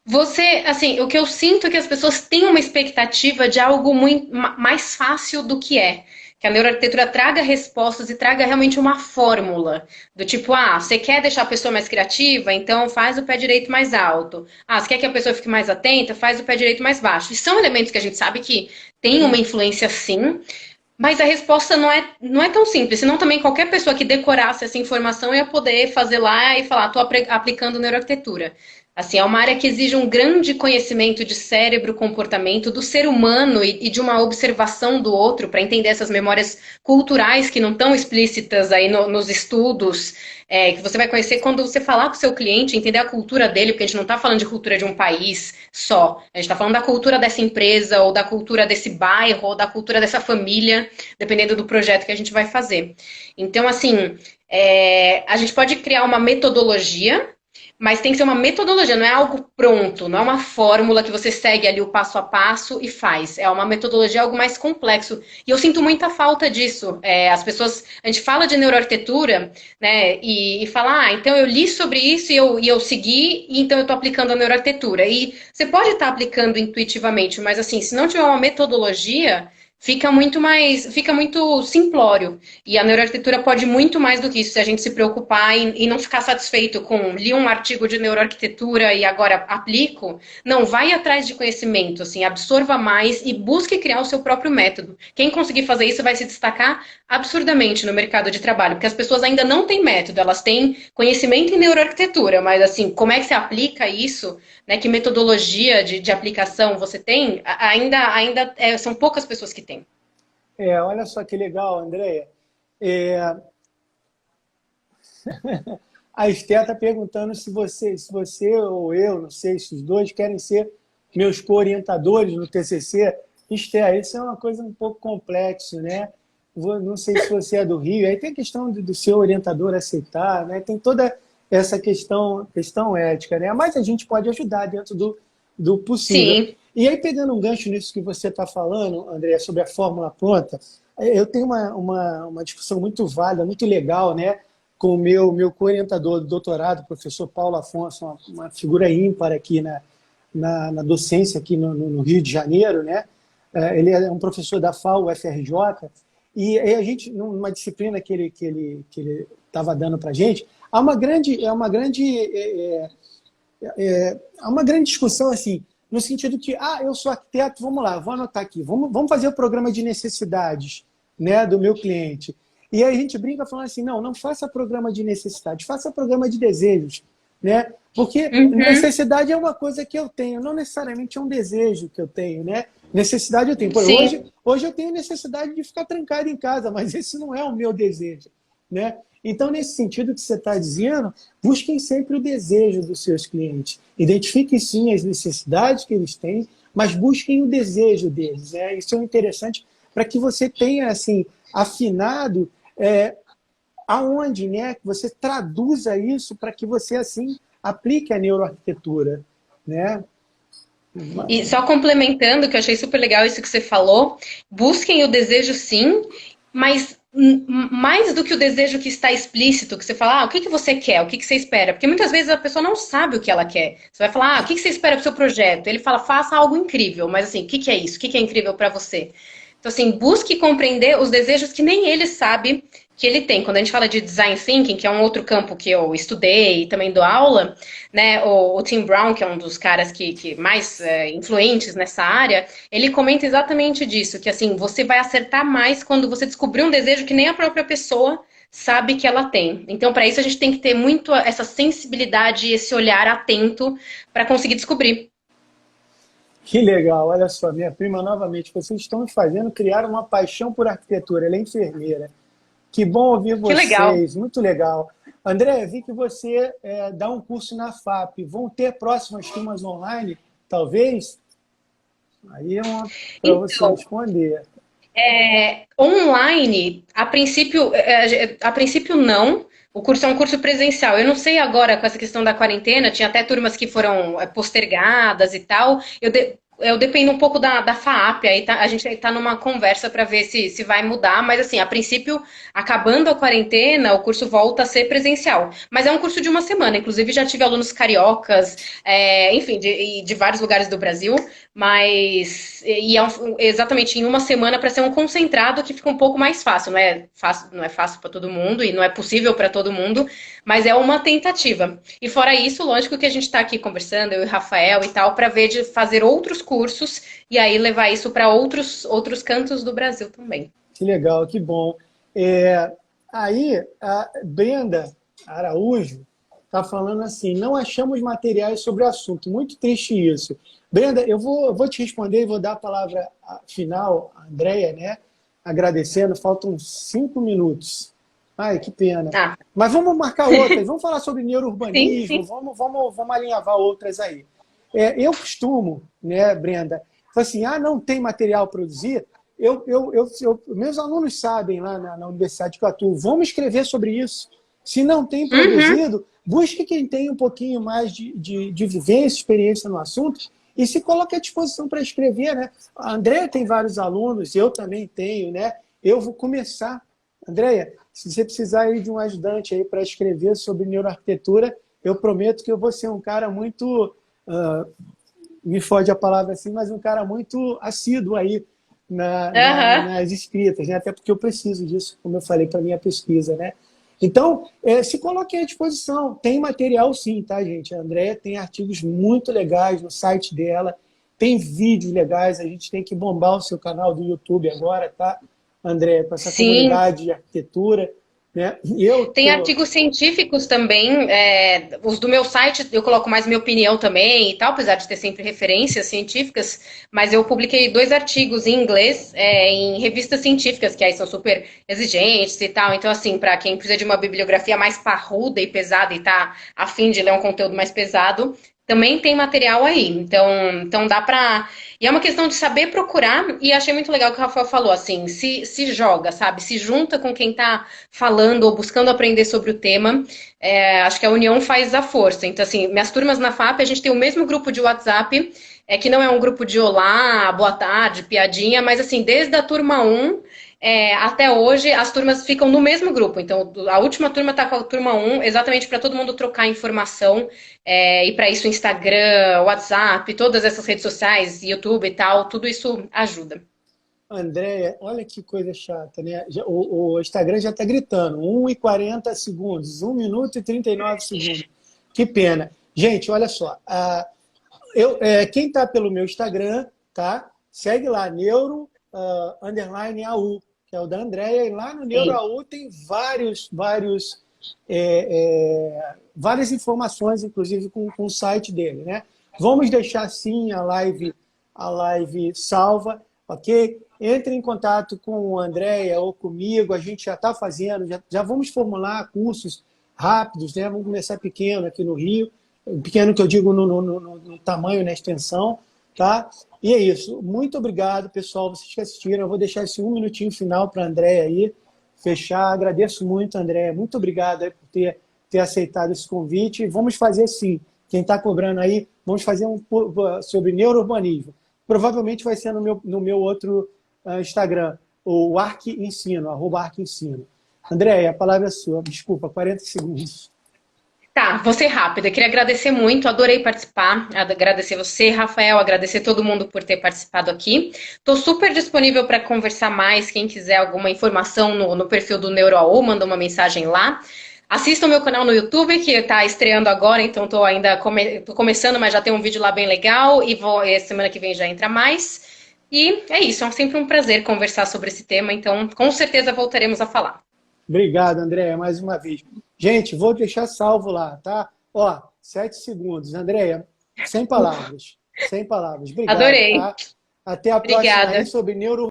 Speaker 2: você, assim, o que eu sinto é que as pessoas têm uma expectativa de algo muito mais fácil do que é. Que a neuroarquitetura traga respostas e traga realmente uma fórmula. Do tipo, você quer deixar a pessoa mais criativa? Então faz o pé direito mais alto. Você quer que a pessoa fique mais atenta? Faz o pé direito mais baixo. E são elementos que a gente sabe que tem uma
Speaker 1: Sim.
Speaker 2: influência sim, mas a resposta não é tão simples. Senão também qualquer pessoa que decorasse essa informação ia poder fazer lá e falar, estou aplicando neuroarquitetura. Assim, é uma área que exige um grande conhecimento de cérebro, comportamento do ser humano e de uma observação do outro para entender essas memórias culturais que não estão explícitas aí nos estudos, que você vai conhecer quando você falar com o seu cliente, entender a cultura dele, porque a gente não está falando de cultura de um país só, a gente está falando da cultura dessa empresa, ou da cultura desse bairro, ou da cultura dessa família, dependendo do projeto que a gente vai fazer. Então, assim, a gente pode criar uma metodologia, mas tem que ser uma metodologia, não é algo pronto, não é uma fórmula que você segue ali o passo a passo e faz. É uma metodologia, algo mais complexo. E eu sinto muita falta disso. As pessoas, a gente fala de neuroarquitetura, né, e fala, então eu li sobre isso e eu segui, e então eu estou aplicando a neuroarquitetura. E você pode estar aplicando intuitivamente, mas assim, se não tiver uma metodologia, fica muito simplório. E a neuroarquitetura pode muito mais do que isso, se a gente se preocupar e não ficar satisfeito com li um artigo de neuroarquitetura e agora aplico. Não, vai atrás de conhecimento, assim, absorva mais e busque criar o seu próprio método. Quem conseguir fazer isso vai se destacar absurdamente no mercado de trabalho, porque as pessoas ainda não têm método, elas têm conhecimento em neuroarquitetura, mas assim, como é que se aplica isso, né? Que metodologia de aplicação você tem? Ainda são poucas pessoas que têm.
Speaker 1: Olha só que legal, Andréia. É, a Esther está perguntando se você ou eu, não sei, se os dois querem ser meus co-orientadores no TCC. Esther, isso é uma coisa um pouco complexa, né? Não sei se você é do Rio, aí tem a questão do seu orientador aceitar, né? Tem toda essa questão ética, né? Mas a gente pode ajudar dentro do possível.
Speaker 2: Sim.
Speaker 1: E aí, pegando um gancho nisso que você está falando, André, sobre a fórmula pronta, eu tenho uma discussão muito válida, muito legal, né? Com o meu co-orientador do doutorado, o professor Paulo Afonso, uma figura ímpar aqui na docência aqui no Rio de Janeiro, né? Ele é um professor da FAO, UFRJ, e a gente, numa disciplina que ele estava dando para a gente, há uma grande discussão assim, no sentido que, eu sou arquiteto, vamos lá, vou anotar aqui, vamos fazer o programa de necessidades, né, do meu cliente. E aí a gente brinca falando assim, não faça programa de necessidade, faça programa de desejos, né? Porque
Speaker 2: Uhum.
Speaker 1: necessidade é uma coisa que eu tenho, não necessariamente é um desejo que eu tenho, né? Necessidade eu tenho. Pô,
Speaker 2: Sim.
Speaker 1: hoje eu tenho necessidade de ficar trancado em casa, mas esse não é o meu desejo, né? Então, nesse sentido que você está dizendo, busquem sempre o desejo dos seus clientes. Identifiquem, sim, as necessidades que eles têm, mas busquem o desejo deles, né? Isso é interessante para que você tenha, assim, afinado aonde, né, que você traduza isso para que você, assim, aplique a neuroarquitetura, né?
Speaker 2: E só complementando, que eu achei super legal isso que você falou, busquem o desejo sim, mas mais do que o desejo que está explícito, que você fala, o que que você quer, o que que você espera? Porque muitas vezes a pessoa não sabe o que ela quer. Você vai falar, o que que você espera do seu projeto? Ele fala, faça algo incrível, mas assim, o que que é isso? O que que é incrível para você? Então, assim, busque compreender os desejos que nem ele sabe que ele tem. Quando a gente fala de design thinking, que é um outro campo que eu estudei e também dou aula, né, o Tim Brown, que é um dos caras que mais influentes nessa área, ele comenta exatamente disso, que assim, você vai acertar mais quando você descobrir um desejo que nem a própria pessoa sabe que ela tem. Então, para isso, a gente tem que ter muito essa sensibilidade e esse olhar atento para conseguir descobrir.
Speaker 1: Que legal, olha só, minha prima, novamente, vocês estão me fazendo criar uma paixão por arquitetura, ela é enfermeira. Que bom ouvir
Speaker 2: Que legal.
Speaker 1: vocês, muito legal. André, vi que você dá um curso na FAP. Vão ter próximas turmas online, talvez? Aí é uma para você
Speaker 2: Então,
Speaker 1: responder.
Speaker 2: online, a princípio não. O curso é um curso presencial. Eu não sei agora com essa questão da quarentena, tinha até turmas que foram postergadas e tal. Eu dependo um pouco da FAAP, a gente está numa conversa para ver se vai mudar, mas assim, a princípio, acabando a quarentena, o curso volta a ser presencial. Mas é um curso de uma semana, inclusive já tive alunos cariocas, enfim, de vários lugares do Brasil. Mas exatamente em uma semana para ser um concentrado que fica um pouco mais fácil. Não é fácil para todo mundo e não é possível para todo mundo, mas é uma tentativa. E fora isso, lógico que a gente está aqui conversando, eu e o Rafael e tal, para ver de fazer outros cursos e aí levar isso para outros cantos do Brasil também.
Speaker 1: Que legal, que bom. É, aí, a Brenda Araújo está falando assim, não achamos materiais sobre o assunto. Muito triste isso. Brenda, eu vou te responder e vou dar a palavra final à Andréia, né? Agradecendo, faltam 5 minutos. Ai, que pena.
Speaker 2: Ah,
Speaker 1: Mas vamos marcar outras, vamos falar sobre
Speaker 2: sim,
Speaker 1: neurourbanismo,
Speaker 2: sim.
Speaker 1: vamos alinhavar outras aí. Eu costumo, né, Brenda, falar assim, não tem material a produzir, meus alunos sabem lá na universidade que eu atuo, vamos escrever sobre isso. Se não tem
Speaker 2: Uhum.
Speaker 1: produzido, busque quem tem um pouquinho mais de vivência, experiência no assunto, e se coloque à disposição para escrever. Né? A Andréia tem vários alunos, eu também tenho, né? Eu vou começar. Andréia, se você precisar aí de um ajudante aí para escrever sobre neuroarquitetura, eu prometo que eu vou ser um cara muito, me fode a palavra assim, mas um cara muito assíduo aí
Speaker 2: Aham.
Speaker 1: nas escritas, né? Até porque eu preciso disso, como eu falei para minha pesquisa, né? Então, se coloque à disposição. Tem material sim, tá, gente? A Andréia tem artigos muito legais no site dela, tem vídeos legais, a gente tem que bombar o seu canal do YouTube agora, tá, Andréia? Com essa
Speaker 2: Sim.
Speaker 1: comunidade de arquitetura, né? E eu
Speaker 2: Tem
Speaker 1: tô...
Speaker 2: artigos científicos também, os do meu site eu coloco mais minha opinião também e tal, apesar de ter sempre referências científicas, mas eu publiquei 2 artigos em inglês, em revistas científicas, que aí são super exigentes e tal, então assim, para quem precisa de uma bibliografia mais parruda e pesada e tá a fim de ler um conteúdo mais pesado, também tem material aí, então dá para e é uma questão de saber procurar, e achei muito legal o que o Rafael falou, assim, se joga, sabe? Se junta com quem tá falando ou buscando aprender sobre o tema. Acho que a união faz a força. Então, assim, minhas turmas na FAP, a gente tem o mesmo grupo de WhatsApp, que não é um grupo de olá, boa tarde, piadinha, mas assim, desde a turma 1 até hoje, as turmas ficam no mesmo grupo. Então, a última turma está com a turma 1, exatamente para todo mundo trocar informação. E para isso, Instagram, WhatsApp, todas essas redes sociais, YouTube e tal, tudo isso ajuda.
Speaker 1: Andréia, olha que coisa chata, né? O Instagram já está gritando, 1 e 40 segundos, 1 minuto e 39 segundos. Que pena. Gente, olha só, quem está pelo meu Instagram, tá? Segue lá, neuro_AU, que é o da Andréia, e lá no
Speaker 2: Sim.
Speaker 1: NeuroAU tem várias informações, inclusive com o site dele, né? Vamos deixar sim a live salva, ok? Entre em contato com a Andréia ou comigo, a gente já está fazendo, já vamos formular cursos rápidos, né? Vamos começar pequeno aqui no Rio, pequeno que eu digo no tamanho, na extensão, tá? E é isso. Muito obrigado, pessoal, vocês que assistiram. Eu vou deixar esse 1 minutinho final para a Andréia aí fechar. Agradeço muito, Andréia. Muito obrigado aí por ter aceitado esse convite. Vamos fazer sim. Quem está cobrando aí, vamos fazer sobre neurourbanismo. Provavelmente vai ser no meu outro Instagram, ou Arquensino, @Arquensino. Andréia, a palavra é sua. Desculpa, 40 segundos.
Speaker 2: Tá, vou ser rápida. Queria agradecer muito, adorei participar. Agradecer você, Rafael, agradecer todo mundo por ter participado aqui. Estou super disponível para conversar mais. Quem quiser alguma informação no perfil do NeuroAU, manda uma mensagem lá. Assista o meu canal no YouTube, que está estreando agora, então estou ainda tô começando, mas já tem um vídeo lá bem legal e semana que vem já entra mais. E é isso, é sempre um prazer conversar sobre esse tema, então com certeza voltaremos a falar.
Speaker 1: Obrigado, Andréia, mais uma vez. Gente, vou deixar salvo lá, tá? Ó, 7 segundos. Andréia, sem palavras. Sem palavras. Obrigado,
Speaker 2: Adorei.
Speaker 1: tá? Até a próxima
Speaker 2: Obrigada.
Speaker 1: aí sobre neuro